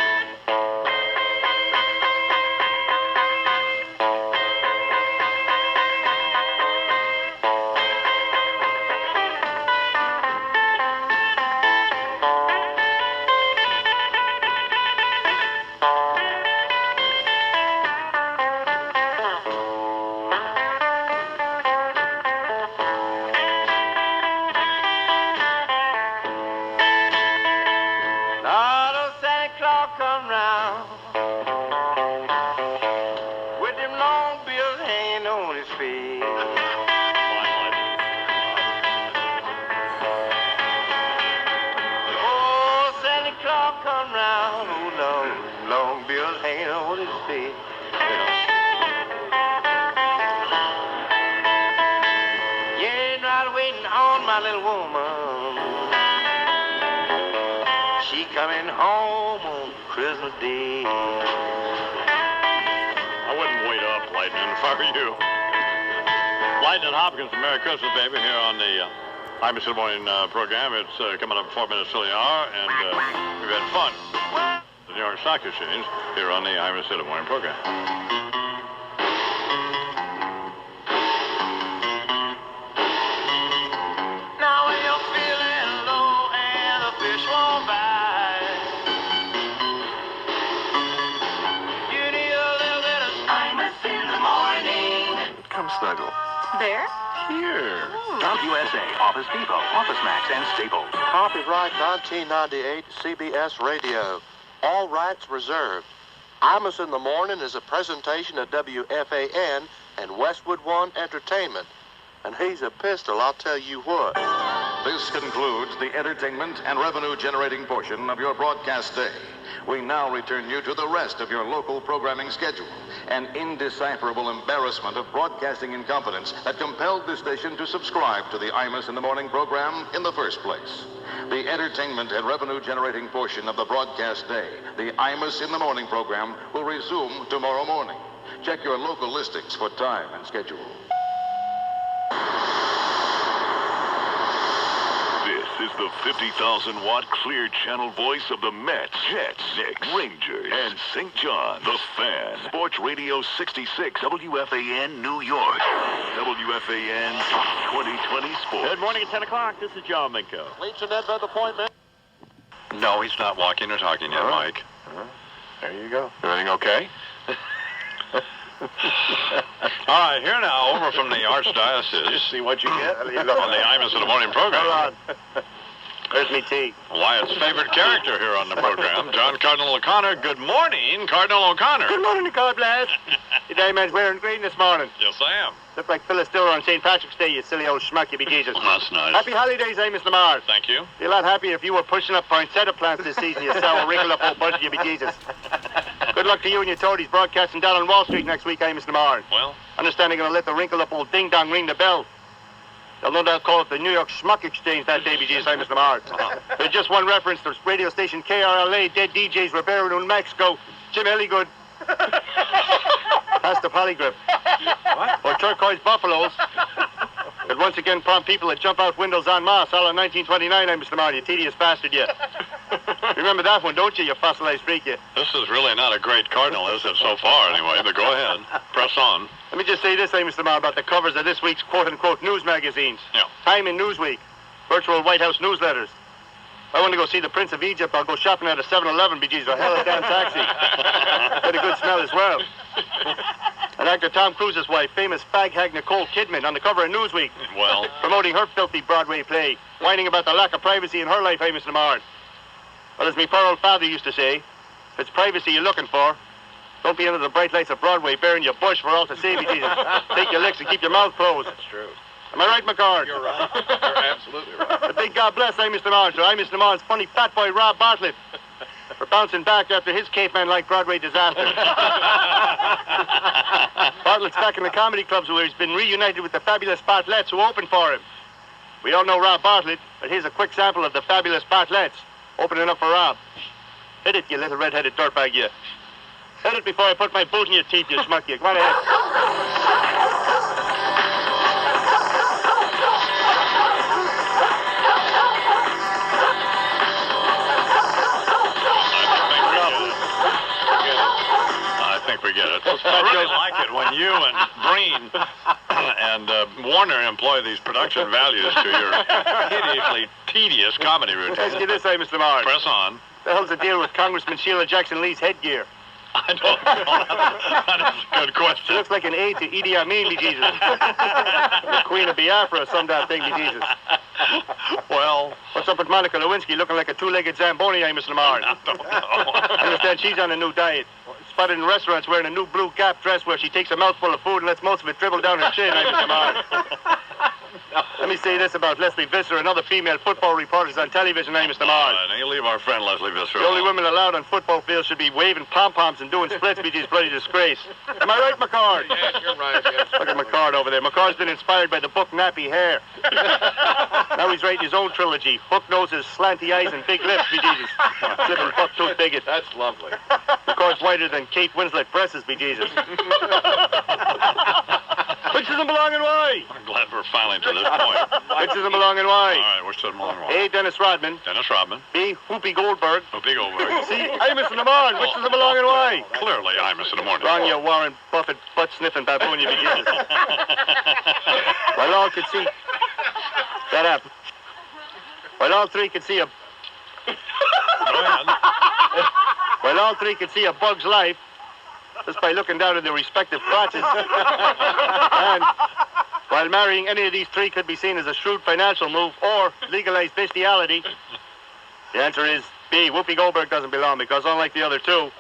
My little woman, she coming home on Christmas Day. I wouldn't wait up, Lightning, if I were you. Lightning Hopkins, Merry Christmas, baby, here on the imus in the Morning program. It's coming up 4 minutes till the hour, and we've had fun. The New York Stock Exchange here on the imus in the Morning program. Snuggle. There? Here. Top USA, Office Depot, Office Max, and Staples. Copyright 1998 CBS Radio. All rights reserved. Imus in the Morning is a presentation of WFAN and Westwood One Entertainment. And he's a pistol, I'll tell you what. This concludes the entertainment and revenue-generating portion of your broadcast day. We now return you to the rest of your local programming schedule, an indecipherable embarrassment of broadcasting incompetence that compelled the station to subscribe to the Imus in the Morning program in the first place. The entertainment and revenue-generating portion of the broadcast day, the Imus in the Morning program, will resume tomorrow morning. Check your local listings for time and schedule. This is the 50,000-watt clear channel voice of the Mets, Jets, Knicks, Rangers, and St. John, the Fan. Sports Radio 66, WFAN, New York. WFAN 2020 Sports. Good morning at 10 o'clock. This is John Minko. Leach and Nedved appointment. No, he's not walking or talking yet, Mike. There you go. Everything okay? All right, here now, over from the Archdiocese. Just see what you get. On the Imus in the Morning program. Hold on. There's me tea. Wyatt's favorite character here on the program, John Cardinal O'Connor. Good morning, Cardinal O'Connor. Good morning, God bless. Your day man's wearing green this morning. Yes, I am. Look like Phyllis Diller on St. Patrick's Day, you silly old schmuck, you be Jesus. That's nice. Happy holidays, Amos Lamar. Thank you. Be a lot happier if you were pushing up poinsettia plants this season, you sour, wrinkled up old budget, you be Jesus. Good luck to you and your toadies broadcasting down on Wall Street next week, Amos Lamar. Well? Understand they're going to let the wrinkled up old ding-dong ring the bell. They'll no doubt call it the New York Schmuck Exchange that day, be Jesus, Amos Lamar. There's just one reference to radio station KRLA, dead DJs Rivera in Mexico, Jim Elligood. That's the polygraph. What? Or turquoise buffaloes. That once again prompt people that jump out windows en masse, all in 1929, Mr. Lamar, you tedious bastard, you. Remember that one, don't you, you fossilized freak, you? This is really not a great cardinal, is it, so far, anyway? But go ahead. Press on. Let me just say this, Mr. Lamar, about the covers of this week's quote-unquote news magazines. Yeah. Time and Newsweek. Virtual White House newsletters. If I want to go see the Prince of Egypt, I'll go shopping at a 7-Eleven, BG's, or hell of a damn taxi. Get a good smell as well. And actor Tom Cruise's wife, famous fag hag Nicole Kidman, on the cover of Newsweek. Well? Promoting her filthy Broadway play, whining about the lack of privacy in her life, Mr. Lamar. Well, as my poor old father used to say, if it's privacy you're looking for, don't be under the bright lights of Broadway bearing your bush for all to see, Jesus. Take your licks and keep your mouth closed. That's true. Am I right, McCord? You're right. You're absolutely right. The big God bless Mr. Lamar, to Mr. Lamar's funny fat boy Rob Bartlett for bouncing back after his caveman-like Broadway disaster. Bartlett's back in the comedy clubs where he's been reunited with the fabulous Bartletts who opened for him. We all know Rob Bartlett, but here's a quick sample of the fabulous Bartletts opening up for Rob. Hit it, you little red-headed dirtbag, you. Hit it before I put my boot in your teeth, you schmuck, you. Come on ahead. I think we get it. I really like it when you and Breen and Warner employ these production values to your hideously tedious comedy routine. Let's get this, Mr. Lamar. Press on. The hell's the deal with Congressman Sheila Jackson Lee's headgear? I don't know. That is a good question. She looks like an aide to Idi Amin, be Jesus. The Queen of Biafra or some damn thing, be Jesus. Well, what's up with Monica Lewinsky looking like a two-legged Zamboni, Mr. Lamar? I don't know. I understand she's on a new diet. Spotted in restaurants wearing a new blue Gap dress where she takes a mouthful of food and lets most of it dribble down her chin, Mr. Lamar. Let me say this about Leslie Visser and other female football reporters on television, Mr. Lamar. You leave our friend Leslie Visser. The only women allowed on football fields should be waving pom-poms and doing splits, BG's bloody disgrace. Am I right, McCord? Yes, you're right. Yes. Look at McCord over there. McCord's been inspired by the book Nappy Hair. Now he's writing his own trilogy, Hook Noses, Slanty Eyes, and Big Lips, BG's. Flippin' buck-tooth bigot. That's lovely. McCord's whiter than Kate Winslet breasts, BG's. Which doesn't belong and why? I'm glad we're finally to this point. Which doesn't belong and why? All right, which doesn't belong and why? A, Dennis Rodman. Dennis Rodman. B, Whoopi Goldberg. Whoopi Goldberg. C, Imus in the Morning. Which doesn't belong and why? Clearly, Imus in the Morning. Wrong, you Warren Buffett butt-sniffing baboon, you begin. While all could see... Shut up. While all three could see a... While all three could see a bug's life, just by looking down at their respective crotches. And while marrying any of these three could be seen as a shrewd financial move or legalized bestiality, the answer is B. Whoopi Goldberg doesn't belong because unlike the other two,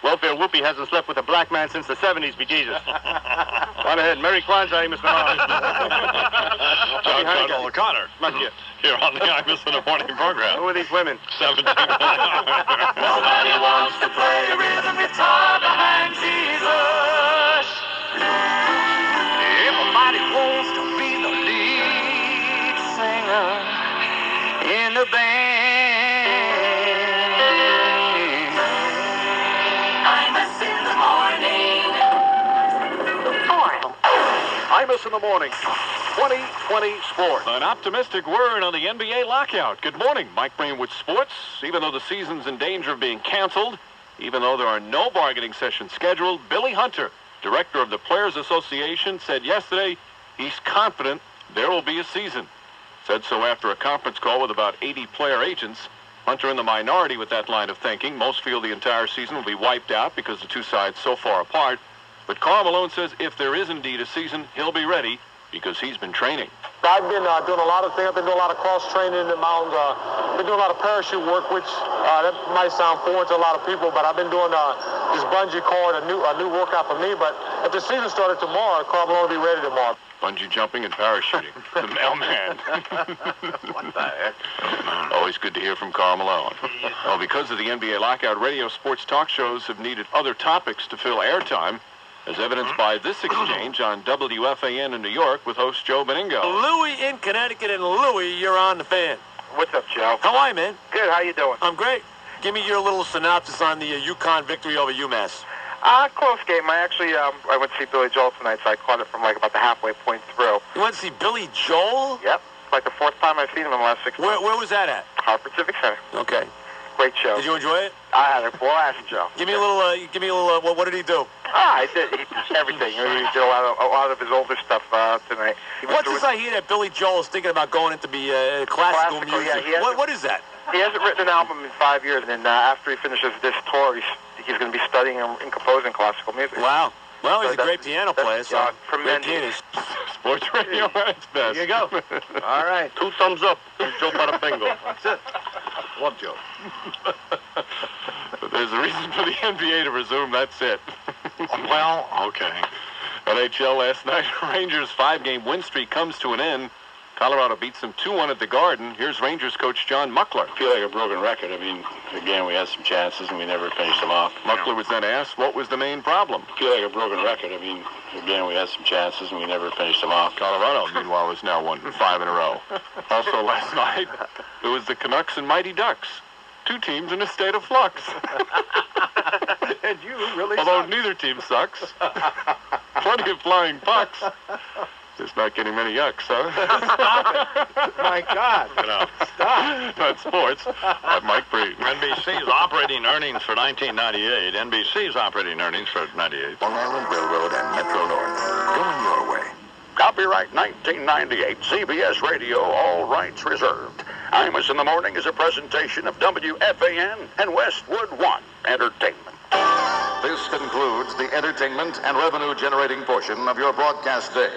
Welfare Whoopi hasn't slept with a black man since the 70s, be Jesus. On ahead. Merry Kwanzaa, Mr. Mars. John Cardinal O'Connor. Here on the Imus in the Morning program. Who are these women? 17. Nobody wants to play the rhythm guitar behind Jesus. Everybody wants to be the lead singer in the band. Imus in the morning. Imus in the morning. 2020 Sports. An optimistic word on the NBA lockout. Good morning, Mike Breen with sports. Even though the season's in danger of being canceled, even though there are no bargaining sessions scheduled, Billy Hunter, director of the Players Association, said yesterday he's confident there will be a season. Said so after a conference call with about 80 player agents. Hunter in the minority with that line of thinking. Most feel the entire season will be wiped out because the two sides so far apart. But Karl Malone says if there is indeed a season, he'll be ready because he's been training. I've been doing a lot of things. I've been doing a lot of cross-training in the mountains. Been doing a lot of parachute work, which that might sound foreign to a lot of people, but I've been doing this bungee cord, a new workout for me. But if the season started tomorrow, Karl Malone will be ready tomorrow. Bungee jumping and parachuting. The mailman. What the heck? Always good to hear from Karl Malone. Well, because of the NBA lockout, radio sports talk shows have needed other topics to fill airtime, as evidenced by this exchange on WFAN in New York with host Joe Beningo. Louie in Connecticut, and Louie, you're on the Fan. What's up, Joe? How are you, man? Good. How you doing? I'm great. Give me your little synopsis on the UConn victory over UMass. Close game. I went to see Billy Joel tonight, so I caught it from like about the halfway point through. You went to see Billy Joel? Yep. It's like the fourth time I've seen him in the last 6 months. Where was that at? Hartford Civic Center. Okay. Great show. Did you enjoy it? I had a blast, Joe. Give me a little. What did he do? He did everything. He did a lot of his older stuff tonight. What's this I hear that Billy Joel is thinking about going into classical music? Yeah, what is that? He hasn't written an album in 5 years, and after he finishes this tour, he's going to be studying and composing classical music. Wow. Well, he's a great piano player, so great tremendous. pianist. Sports radio at its best. Here you go. All right. 2 thumbs up. Joe Bada Bingo. That's it. Love Joe. But there's a reason for the NBA to resume. That's it. Well, okay. NHL last night, Rangers' 5-game win streak comes to an end. Colorado beats them 2-1 at the Garden. Here's Rangers coach John Muckler. I feel like a broken record. I mean, again, we had some chances and we never finished them off. Muckler was then asked what was the main problem. I feel like a broken record. I mean, again, we had some chances and we never finished them off. Colorado, meanwhile, has now won 5 in a row. Also last night, it was the Canucks and Mighty Ducks. 2 teams in a state of flux. And you really Although suck. neither team sucks. Plenty of flying pucks. Just not getting many yucks, huh? Stop it. My God. Stop. That's sports. I'm Mike Breed. NBC's operating earnings for 1998. NBC's operating earnings for 98. Long Island Railroad and Metro North. Going your way. Copyright 1998, CBS Radio, all rights reserved. Imus in the Morning is a presentation of WFAN and Westwood One Entertainment. This concludes the entertainment and revenue-generating portion of your broadcast day.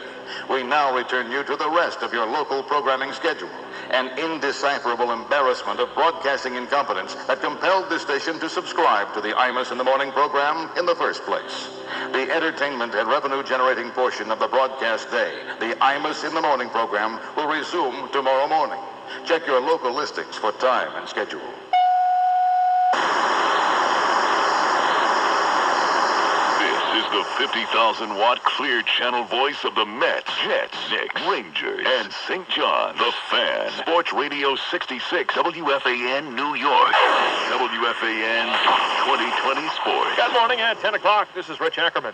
We now return you to the rest of your local programming schedule, an indecipherable embarrassment of broadcasting incompetence that compelled this station to subscribe to the Imus in the Morning program in the first place. The entertainment and revenue-generating portion of the broadcast day, the Imus in the Morning program, will resume tomorrow morning. Check your local listings for time and schedule. This is the 50,000-watt clear channel voice of the Mets, Jets, Knicks, Rangers, and St. John, the Fan. Sports Radio 66, WFAN, New York. WFAN 2020 Sports. Good morning at 10 o'clock. This is Rich Ackerman.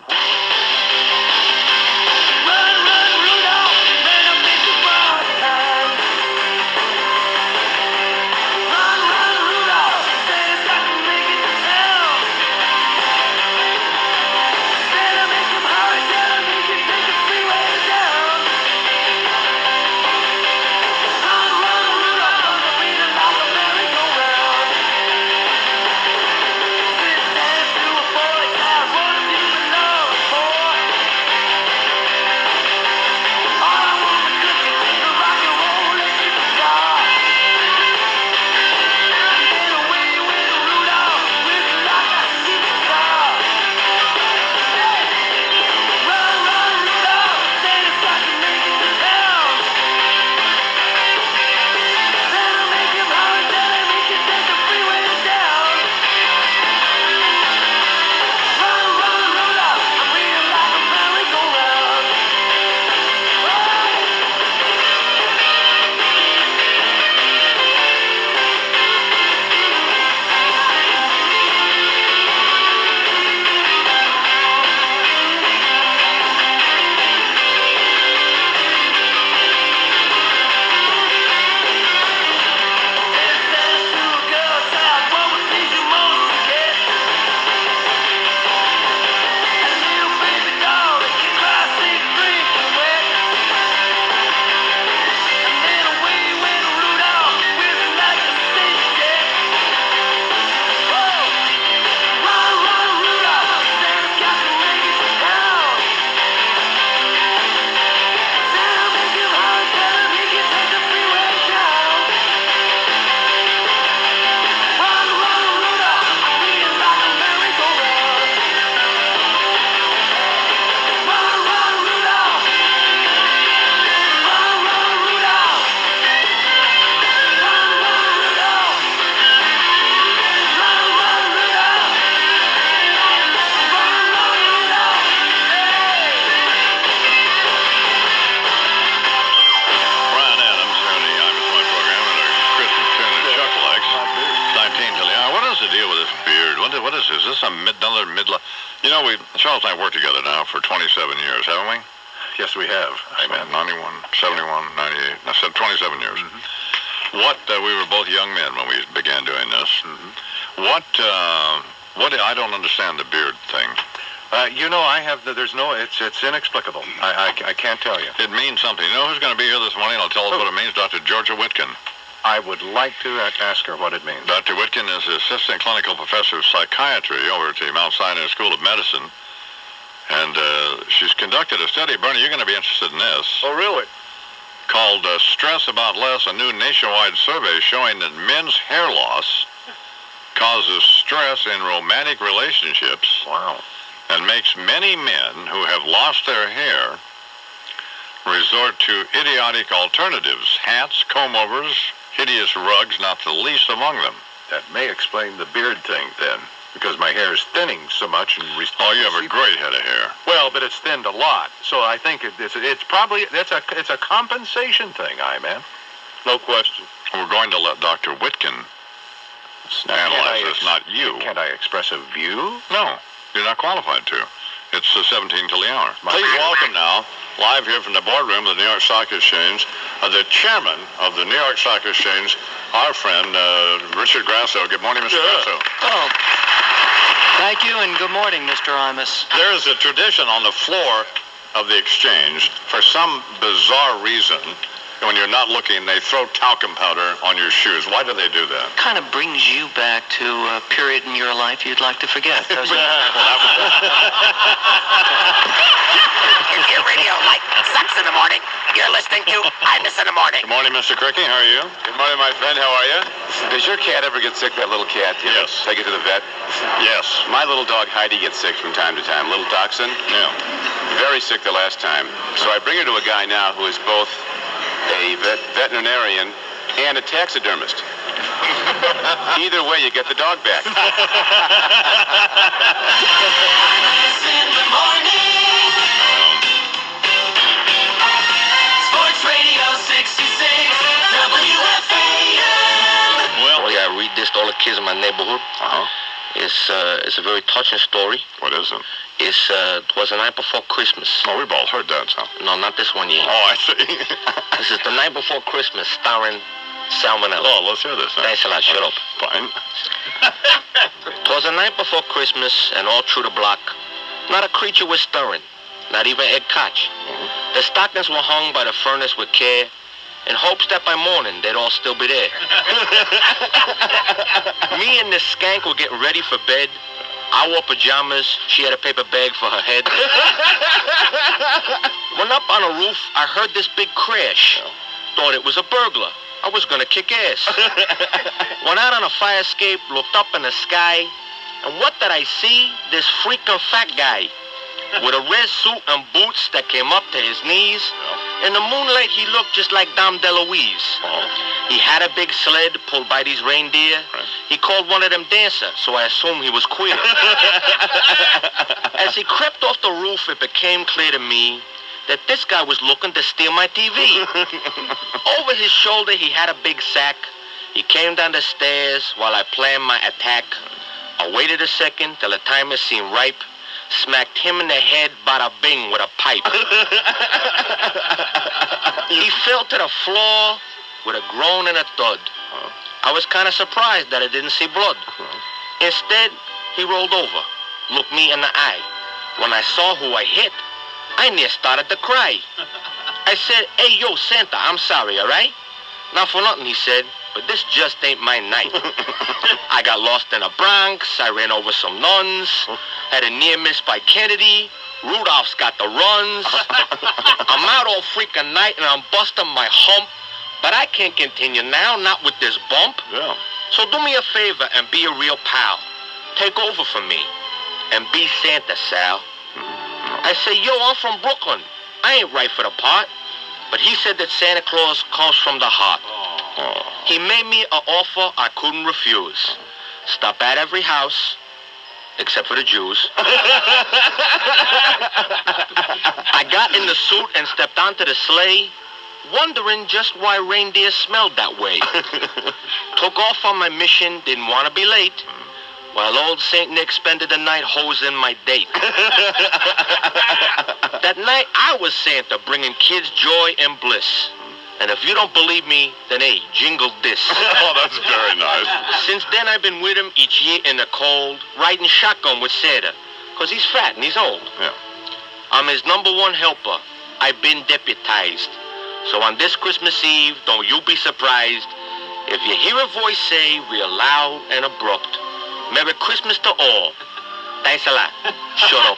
know, Charles and I worked together now for 27 years, haven't we? Yes, we have. Amen. 91, 71, 98. I said 27 years. Mm-hmm. We were both young men when we began doing this. Mm-hmm. I don't understand the beard thing. It's inexplicable. I can't tell you. It means something. You know who's going to be here this morning? I'll tell us what it means. Dr. Georgia Whitkin. I would like to ask her what it means. Dr. Whitkin is the assistant clinical professor of psychiatry over at the Mount Sinai School of Medicine. And she's conducted a study. Bernie, you're going to be interested in this. Oh, really? Called Stress About Less, a new nationwide survey showing that men's hair loss causes stress in romantic relationships. Wow. And makes many men who have lost their hair resort to idiotic alternatives. Hats, comb-overs, hideous rugs, not the least among them. That may explain the beard thing, then. Because my hair is thinning so much. Oh, you have a great head of hair. Well, but it's thinned a lot. So I think it's probably a compensation thing, man. No question. We're going to let Dr. Whitkin analyze this, not you. Can't I express a view? No, you're not qualified to. It's 17 till the hour. Please welcome now, live here from the boardroom of the New York Stock Exchange, the chairman of the New York Stock Exchange, our friend, Richard Grasso. Good morning, Mr. Grasso. Oh. Thank you, and good morning, Mr. Imus. There is a tradition on the floor of the exchange. For some bizarre reason, when you're not looking, they throw talcum powder on your shoes. Why do they do that? Kind of brings you back to a period in your life you'd like to forget, doesn't it? If your radio light sucks in the morning, you're listening to Imus in the Morning. Good morning, Mr. Cricky. How are you? Good morning, my friend. How are you? Does your cat ever get sick, that little cat? Yes. Take it to the vet? Yes. My little dog Heidi gets sick from time to time. Little dachshund? Yeah. Very sick the last time. So I bring her to a guy now who is both a veterinarian and a taxidermist. Either way, you get the dog back. Imus in the morning. Sports Radio 66, WFAN. Well, I read this to all the kids in my neighborhood. It's a very touching story. What is it? It was the night before Christmas. Oh, we've all heard that, huh? No, not this one yet. Oh, I see. This is The Night Before Christmas, starring Salmonella. Oh, let's hear this. Thanks a lot. Shut up. Fine. It was the night before Christmas, and all through the block, not a creature was stirring, not even Ed Koch. The stockings were hung by the furnace with care, in hopes that by morning they'd all still be there. Me and this skank were getting ready for bed. I wore pajamas. She had a paper bag for her head. When up on a roof, I heard this big crash. Thought it was a burglar. I was gonna kick ass. Went out on a fire escape, looked up in the sky, and what did I see? This freaking fat guy with a red suit and boots that came up to his knees. In the moonlight, he looked just like Dom DeLuise. He had a big sled pulled by these reindeer. He called one of them dancer, so I assumed he was queer. As he crept off the roof, it became clear to me that this guy was looking to steal my TV. Over his shoulder, he had a big sack. He came down the stairs while I planned my attack. I waited a second till the timer seemed ripe. Smacked him in the head, bada bing, with a pipe. He fell to the floor with a groan and a thud. I was kind of surprised that I didn't see blood. Instead, he rolled over, looked me in the eye. When I saw who I hit, I near started to cry. I said, "Hey, yo, Santa, I'm sorry, all right?" Not for nothing, he said, but this just ain't my night. I got lost in the Bronx. I ran over some nuns. Had a near miss by Kennedy. Rudolph's got the runs. I'm out all freaking night and I'm busting my hump. But I can't continue now, not with this bump. Yeah. So do me a favor and be a real pal. Take over for me. And be Santa, Sal. I say, yo, I'm from Brooklyn. I ain't right for the part. But he said that Santa Claus comes from the heart. He made me an offer I couldn't refuse. Stop at every house, except for the Jews. I got in the suit and stepped onto the sleigh, wondering just why reindeer smelled that way. Took off on my mission, didn't want to be late. while old St. Nick spended the night hosing my date. That night, I was Santa, bringing kids joy and bliss. And if you don't believe me, then hey, jingle this. Oh, that's very nice. Since then, I've been with him each year in the cold, riding shotgun with Santa, because he's fat and he's old. Yeah. I'm his #1 helper. I've been deputized. So on this Christmas Eve, don't you be surprised if you hear a voice say, real loud and abrupt, Merry Christmas to all. Thanks a lot. Shut up.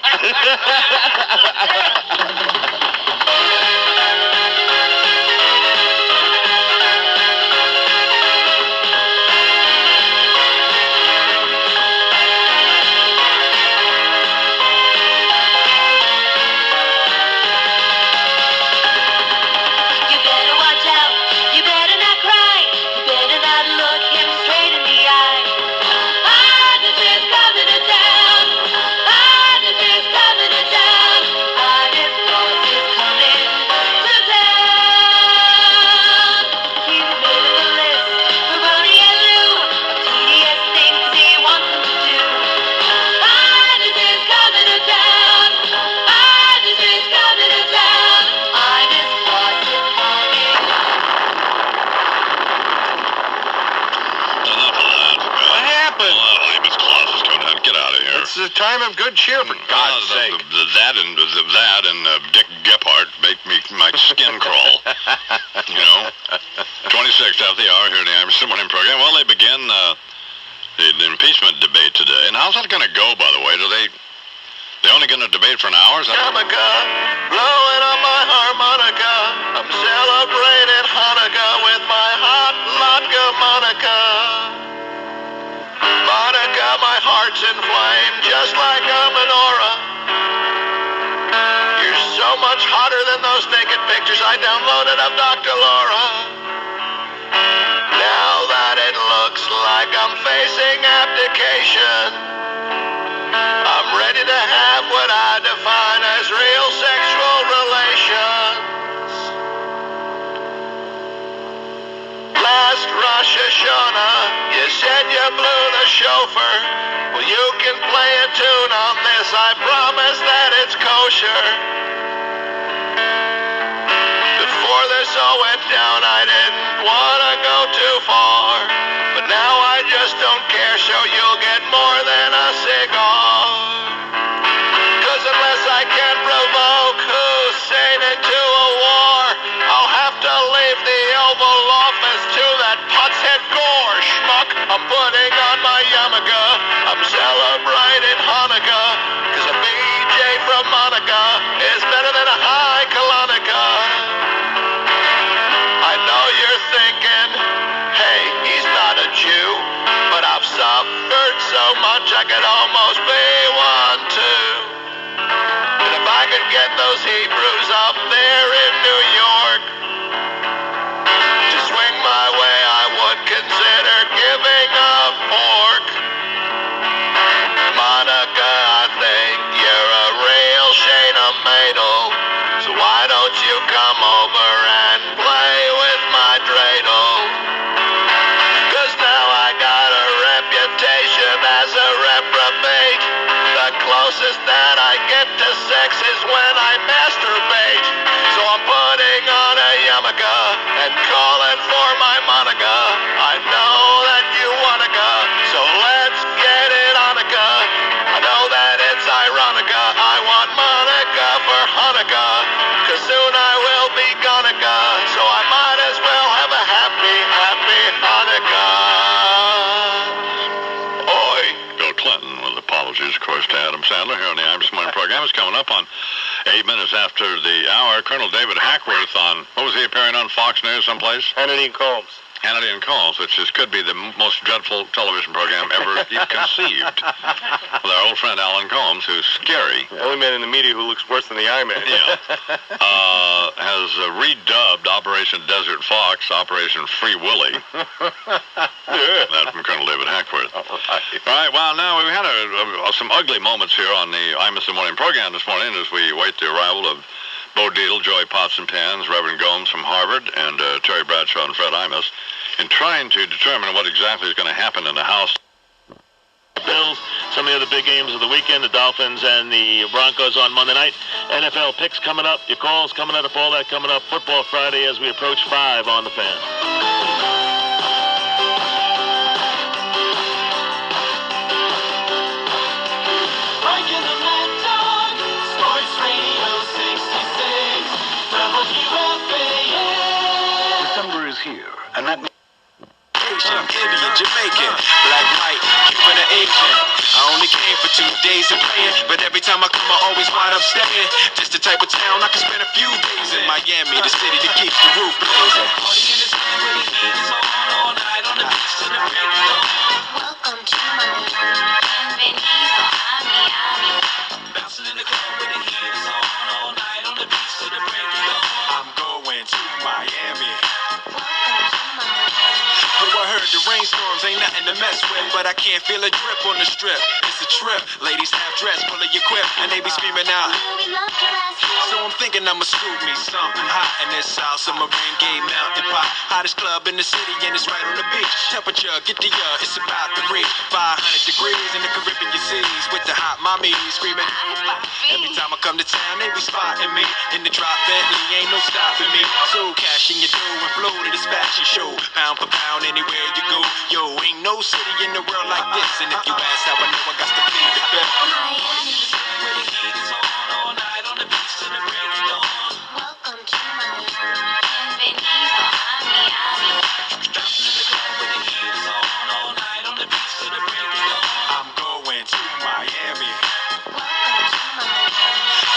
You better watch out. You better not cry. You better not look him straight in the eye. Highness is coming to town. Highness is coming to town. Highness Claus is coming to town. He's made up a list for Brody and Lou of tedious things he wants them to do. Highness is coming to town. Highness is coming to town. Highness Claus is coming. Enough of that. What happened? Well, Imus Claus is coming down. Get out of here. It's a time of good cheer, for God's sake. That and Dick Gephardt make my skin crawl. You know? 26th after the hour here in the Imus Morning program. Well, they begin the impeachment debate today. And how's that going to go, by the way? They only going to debate for an hour? Yarmulke, blowing on my harmonica. I'm celebrating Hanukkah with my hot vodka Monica. Monica, my heart's inflamed just like a menorah. You're so much hotter than those naked pictures I downloaded of Dr. Laura. Now that it looks like I'm facing abdication, I'm ready to have what I define as real sexual relations. Last Rosh Hashanah, you said you blew the shofar. Well, you can play a tune on this. I promise that it's kosher. Before this all went down, I didn't want to go too far. But now I just don't care, so you'll get more than a cigar. 'Cause unless I can provoke Hussein into a war, I'll have to leave the Oval Office to that putz head Gore schmuck. I'm putting on my yarmulke. I'm celebrating Hanukkah. 'Cause a BJ from Monica is better than a high Kalonica. I know you're thinking, hey, he's not a Jew, but I've suffered so much I could almost be one too. And if I could get those Hebrews up there in New York to swing my way, I would consider giving up pork. Monica, I think you're a real Shayna Maidel, so why don't you come over and play with my dreidel? 'Cause now I got a reputation as a reprobate. The closest that I get to sex is when I masturbate. So I'm putting on a yarmulke and calling for my Monica. I know that you wanna go, so let's get it Hanukkah. I know that it's ironica. I want Monica for Hanukkah, 'cause soon I will be Hanukkah. So I might as well have a happy, happy Hanukkah. Oi. Bill Clinton with apologies, of course, to Adam Sandler here on the Imus Morning program. Is coming up on 8 minutes after the hour. Colonel David Hackworth on, what was he appearing on, Fox News someplace? Hannity and Combs. Hannity and Combs, which could be the most dreadful television program ever conceived. With our old friend Alan Combs, who's scary. The only man in the media who looks worse than the Iron-Man. Yeah. Has redubbed Operation Desert Fox, Operation Free Willy. That from Colonel David Hackworth. All right, well, now we've had some ugly moments here on the Imus in the Morning program this morning as we wait the arrival of Bo Deedle, Joey Pots and Pans, Reverend Gomes from Harvard, and Terry Bradshaw and Fred Imus, in trying to determine what exactly is going to happen in the House Bills. Some of the other big games of the weekend, the Dolphins and the Broncos on Monday night. NFL picks coming up, your calls coming up, all that coming up. Football Friday as we approach 5 on the Fan. Mike and the Mad Dog, Sports Radio 66, WFAN. December is here, and that means Indian, Jamaican, black, white, Cuban, or Asian. I only came for 2 days of praying, but every time I come, I always wind up staying. Just the type of town I can spend a few days in. Miami, the city that keeps the roof blazing. Welcome to Miami. Bienvenido a Miami. Bouncing in the club with the heat is on all night on the beach to the break of dawn. I'm going to Miami. Yo, I heard the rainstorms ain't nothing to mess with, but I can't feel a drip on the strip. It's a trip. Ladies half dressed, full of your quip, and they be screaming out. So I'm thinking I'ma scoop me something hot in this South Submarine Gay Mountain Pot. Hottest club in the city, and it's right on the beach. Temperature, get the it's about to reach 500 degrees in the Caribbean seas with the hot mommy screaming. Every time I come to town, they be spotting me in the drop Bentley, ain't no stopping me. So cash in your dough and flow to this fashion show, pound for pound anywhere you go. Yo, ain't no city in the world like this, and if you ask how I know, I got to plead the fifth. Miami. Where the heat is on all night on the beach to the break of dawn. Welcome to Miami. Bienvenido a Miami. Bouncing in the club where the heat is on all night on the beach to the break of dawn. I'm going to Miami.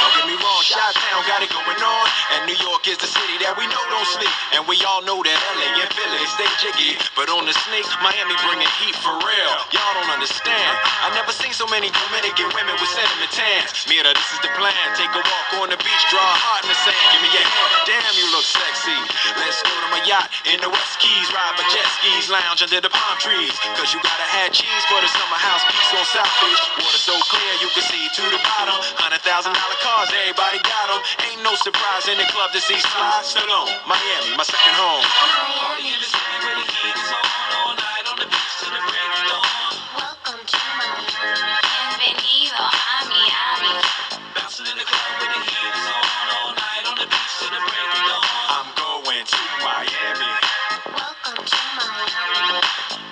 Don't get me wrong, Chi-Town got it going on, and New York is the city that we know don't sleep, and we all know that LA and Philly stay jiggy, but on the sneak, Miami bringing heat for real. Y'all don't understand. I never seen so many Dominican women with sentiment tans. Mira, this is the plan. Take a walk on the beach, draw a heart in the sand. Give me your hand. Damn, you look sexy. Let's go to my yacht in the West Keys, ride my jet skis, lounge under the palm trees. Cause you gotta have cheese for the summer house piece on South Beach. Water so clear you can see to the bottom. $100,000 cars, everybody got them. Ain't no surprise in the club to see Sly Stallone. Miami, my second home. Party in the city where the heat is on all night on the beach to the break of dawn. Welcome to Miami. Bienvenido a Miami. Bouncing in the club where the heat is on all night on the beach to the break of dawn. I'm going to Miami. Welcome to Miami.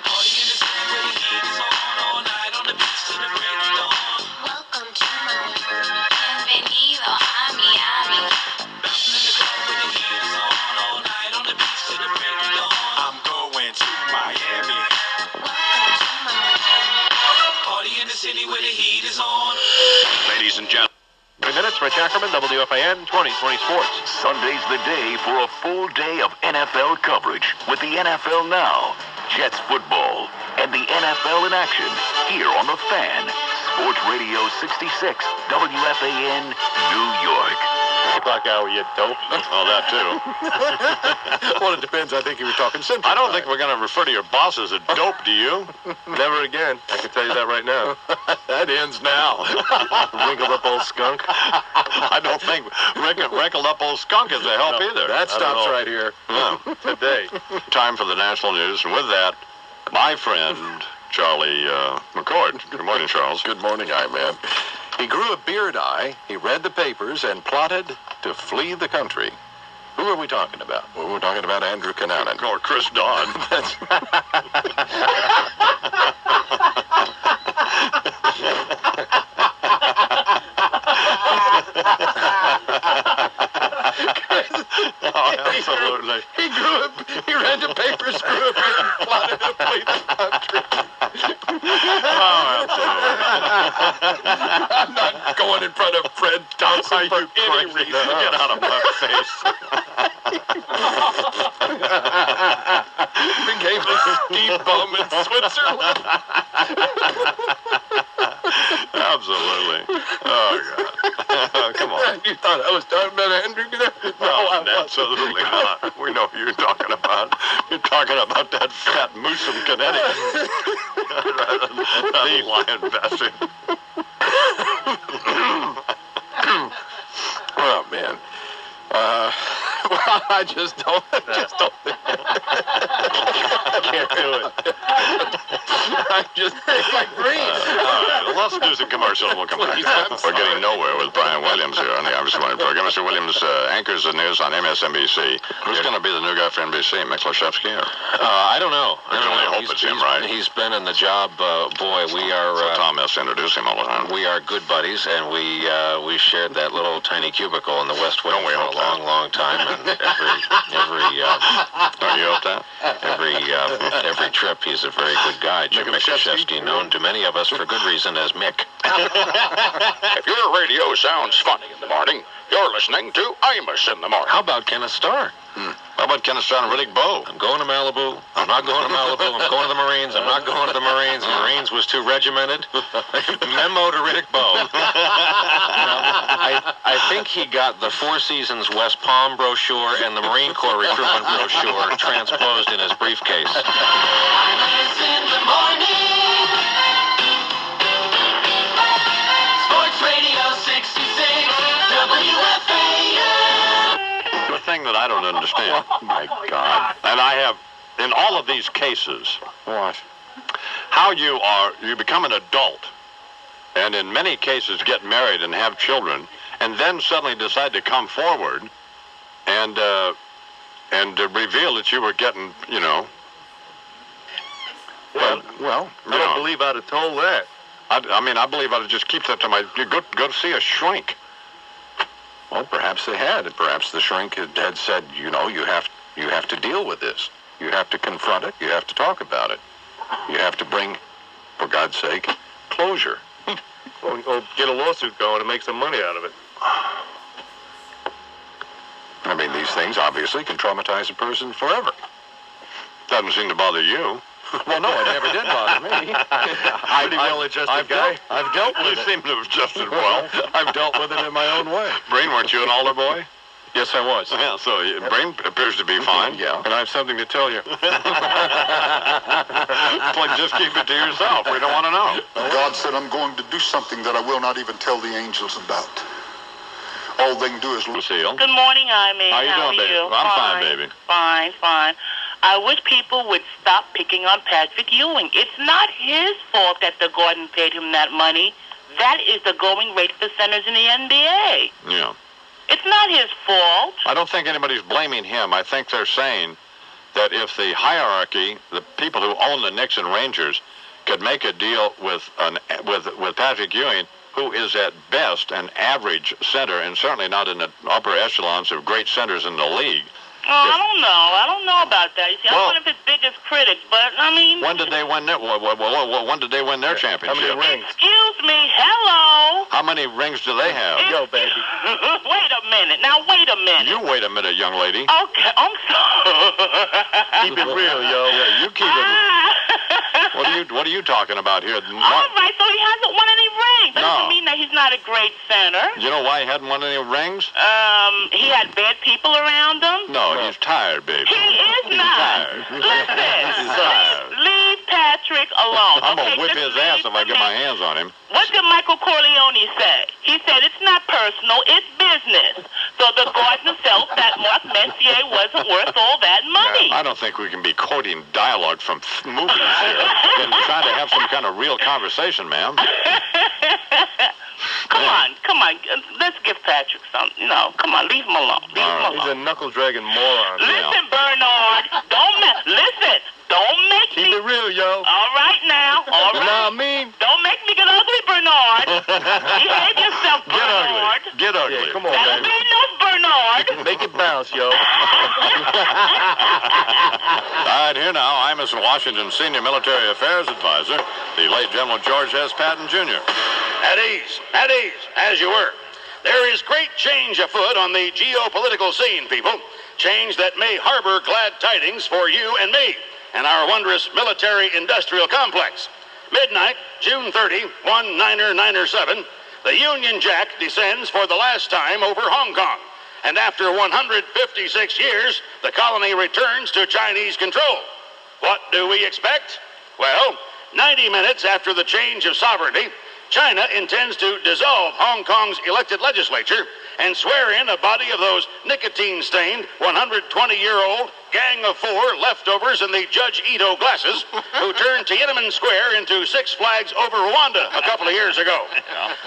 Party in the city where the heat is on all night on the beach to the break of dawn. Welcome to Miami. Bienvenido a Miami. Bouncing in the club where the heat is on all night on the beach to the break of dawn. I'm going to Miami. Welcome to Miami. Party in the city where the heat is on. Ladies and gentlemen. 3 minutes, Rich Ackerman, WFAN 2020 Sports. Sunday's the day for a full day of NFL coverage with the NFL Now, Jets football, and the NFL in action here on the Fan, Sports Radio 66, WFAN, New York. Black hour, you dope. Oh, that too. Well, it depends. I think you were talking Central. I don't think we're going to refer to your boss as a dope, do you? Never again. I can tell you that right now. That ends now. Wrinkled up old skunk. I don't think wrinkled up old skunk is a help either. That stops right here. Yeah. Today. Time for the national news. And with that, my friend, Charlie McCord. Good morning, Charles. Good morning, man. He grew a beard eye, he read the papers, and plotted to flee the country. Who are we talking about? Well, we're talking about Andrew Cunanan. Or Chris Dodd. Oh, absolutely. He read the papers, grew a beard, and plotted to flee the country. Oh, absolutely. I'm not going in front of Fred Thompson for any reason. Get out of my face. Became a ski bum in Switzerland. Absolutely. Oh, God. Come on. You thought I was talking about Andrew Cunanan? No, absolutely not. We know who you're talking about. You're talking about that fat moose from Connecticut. The lion bastard. Oh, man. Well, I just don't think. I can't do it. I'm just like Green. All right, well, let's do some commercials. We'll come back. We're getting nowhere with Brian Williams here on the Imus Morning program. Mr. Williams anchors the news on MSNBC. Who's going to be the new guy for NBC, Miklaszewski? I don't know. I can only hope it's him, right? He's been in the job. Boy, we are. So Tom has to introduce him all the time. We are good buddies, and we shared that little tiny cubicle in the West Wing for a long, long time. And Don't you hope that? every trip, he's a very good guy. Jim Miklaszewski, known to many of us for good reason as Mick. If your radio sounds funny in the morning, you're listening to Imus in the Morning. How about Kenneth Starr? How about Kenneth Starr and Riddick Bowe? I'm going to Malibu. I'm not going to Malibu. I'm going to the Marines. I'm not going to the Marines. The Marines was too regimented. Memo to Riddick Bowe. I think he got the Four Seasons West Palm brochure and the Marine Corps recruitment brochure transposed in his briefcase. Imus in the morning. Sports Radio 66 WFAN. The thing that I don't understand. My God. And I have, in all of these cases, What? how you become an adult, and in many cases get married and have children, and then suddenly decide to come forward and reveal that you were getting, Well, I don't believe I'd have told that. I believe I'd just keep that to my. Go to see a shrink. Well, perhaps they had. Perhaps the shrink had said, you have to deal with this. You have to confront it. You have to talk about it. You have to bring, for God's sake, closure. Or get a lawsuit going and make some money out of it. I mean, these things obviously can traumatize a person forever. Doesn't seem to bother you. Well, no, it never did bother me. Pretty well-adjusted guy. I've dealt with You it. seem to have adjusted well. I've dealt with it in my own way. Brain, weren't you an altar boy? Yes, I was. Yeah, so Brain appears to be fine. Yeah. And I have something to tell you. Like, just keep it to yourself. We don't want to know. God said, I'm going to do something that I will not even tell the angels about. All they can do is... Lucille. Good morning, Iman. How you doing, baby? You? I'm fine, baby. Fine. I wish people would stop picking on Patrick Ewing. It's not his fault that the Gordon paid him that money. That is the going rate for centers in the NBA. Yeah. It's not his fault. I don't think anybody's blaming him. I think they're saying that if the hierarchy, the people who own the Knicks and Rangers, could make a deal with Patrick Ewing, who is at best an average center and certainly not in the upper echelons of great centers in the league. I don't know about that. You see, I'm one of his biggest critics, but I mean... When did they win their championship? How many rings? Excuse me, hello? How many rings do they have? Yo, baby. Wait a minute. Now, wait a minute. You wait a minute, young lady. Okay, I'm sorry. Keep it real, yo. Yeah, you keep it. What are you talking about here? All right, so he hasn't won any rings. That doesn't mean that he's not a great center. You know why he hadn't won any rings? He had bad people around him. No, he's tired, baby. He is not. Tired. Listen, He's tired. leave Patrick alone. I'm going to whip his ass if I get my hands on him. What did Michael Corleone say? He said it's not personal, it's business. So the Gordon felt that Mark Messier wasn't worth all that money. I don't think we can be quoting dialogue from movies here and trying to have some kind of real conversation, ma'am. Come on. Let's give Patrick something. Come on, leave him alone. He's a knuckle-dragging moron. Listen, Bernard, don't make Keep it real, yo. All right now. All right. You know what I mean? Don't make me get ugly, Bernard. Behave yourself, Bernard. Get ugly. Yeah, come on, That'll baby. be enough, Bernard. Make it bounce, yo. All right, here now, Imus Washington Senior Military Affairs Advisor, the late General George S. Patton, Jr. At ease, as you were. There is great change afoot on the geopolitical scene, people. Change that may harbor glad tidings for you and me and our wondrous military-industrial complex. Midnight, June 30, 1997, the Union Jack descends for the last time over Hong Kong. And after 156 years, the colony returns to Chinese control. What do we expect? Well, 90 minutes after the change of sovereignty, China intends to dissolve Hong Kong's elected legislature and swear in a body of those nicotine-stained, 120-year-old gang of four leftovers in the Judge Ito glasses who turned Tiananmen Square into Six Flags over Rwanda a couple of years ago.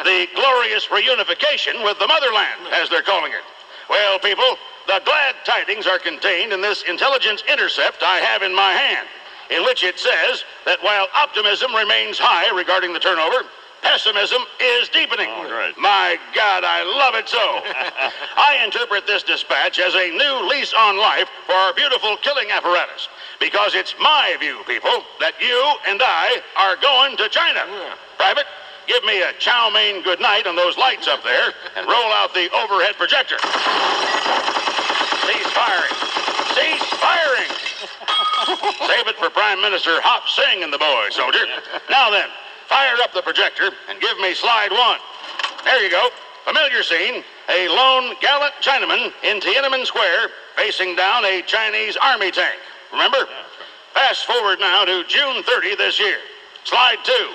The glorious reunification with the motherland, as they're calling it. Well, people, the glad tidings are contained in this intelligence intercept I have in my hand, in which it says that while optimism remains high regarding the turnover, pessimism is deepening. Oh, right. My God, I love it so. I interpret this dispatch as a new lease on life for our beautiful killing apparatus, because it's my view, people, that you and I are going to China. Private, give me a chow mein good night on those lights up there and roll out the overhead projector. Cease firing. Cease firing. Save it for Prime Minister Hop Singh and the boys, soldier. Now then, fire up the projector and give me slide one. There you go. Familiar scene. A lone gallant Chinaman in Tiananmen Square facing down a Chinese army tank. Remember? Fast forward now to June 30 this year. Slide two.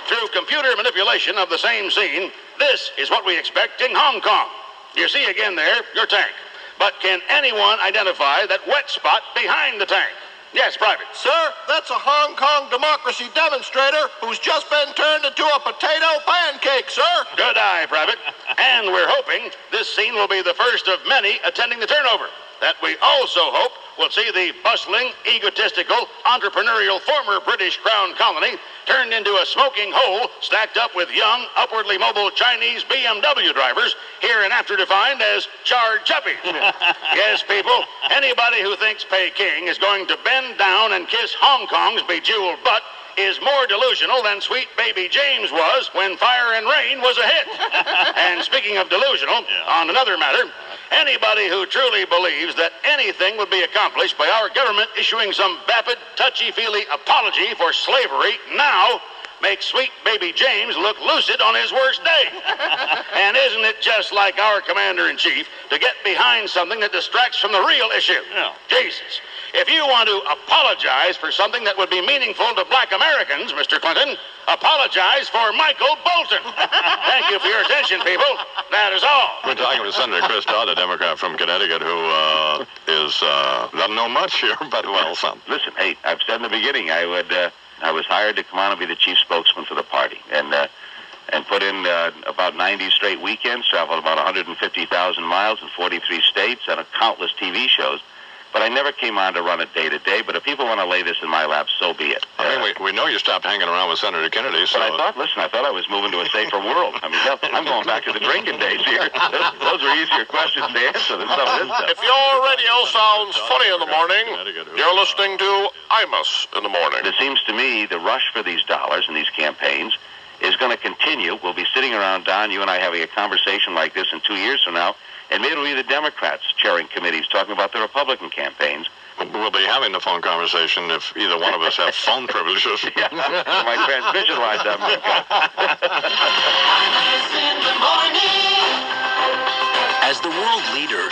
Through computer manipulation of the same scene, this is what we expect in Hong Kong. You see again there, your tank. But can anyone identify that wet spot behind the tank? Yes, Private. Sir, that's a Hong Kong democracy demonstrator who's just been turned into a potato pancake, sir. Good eye, Private. And we're hoping this scene will be the first of many attending the turnover. That we also hope will see the bustling, egotistical, entrepreneurial former British Crown colony turned into a smoking hole stacked up with young, upwardly mobile Chinese BMW drivers, hereinafter defined as charred chuppies. Yes, people, anybody who thinks Peking is going to bend down and kiss Hong Kong's bejeweled butt is more delusional than sweet baby James was when Fire and Rain was a hit. And speaking of delusional, on another matter, anybody who truly believes that anything would be accomplished by our government issuing some vapid, touchy-feely apology for slavery now makes sweet baby James look lucid on his worst day. And isn't it just like our commander-in-chief to get behind something that distracts from the real issue? Yeah. Jesus. If you want to apologize for something that would be meaningful to black Americans, Mr. Clinton, apologize for Michael Bolton. Thank you for your attention, people. That is all. We're talking with Senator Chris Dodd, a Democrat from Connecticut, who doesn't know much here, but well, some. Listen, hey, I've said in the beginning I was hired to come on and be the chief spokesman for the party, and put in about 90 straight weekends, traveled about 150,000 miles in 43 states, and countless TV shows. But I never came on to run it day to day. But if people want to lay this in my lap, so be it. I mean, we know you stopped hanging around with Senator Kennedy, so... But I thought I was moving to a safer world. I mean, I'm going back to the drinking days here. Those are easier questions to answer than some of this stuff. If your radio sounds funny in the morning, you're listening to Imus in the morning. It seems to me the rush for these dollars and these campaigns is going to continue. We'll be sitting around, Don, you and I having a conversation like this in 2 years from now, and maybe it'll be the Democrats chairing committees talking about the Republican campaigns. We'll be having the phone conversation if either one of us have phone privileges. Yeah, my transmission lines up. As the world leader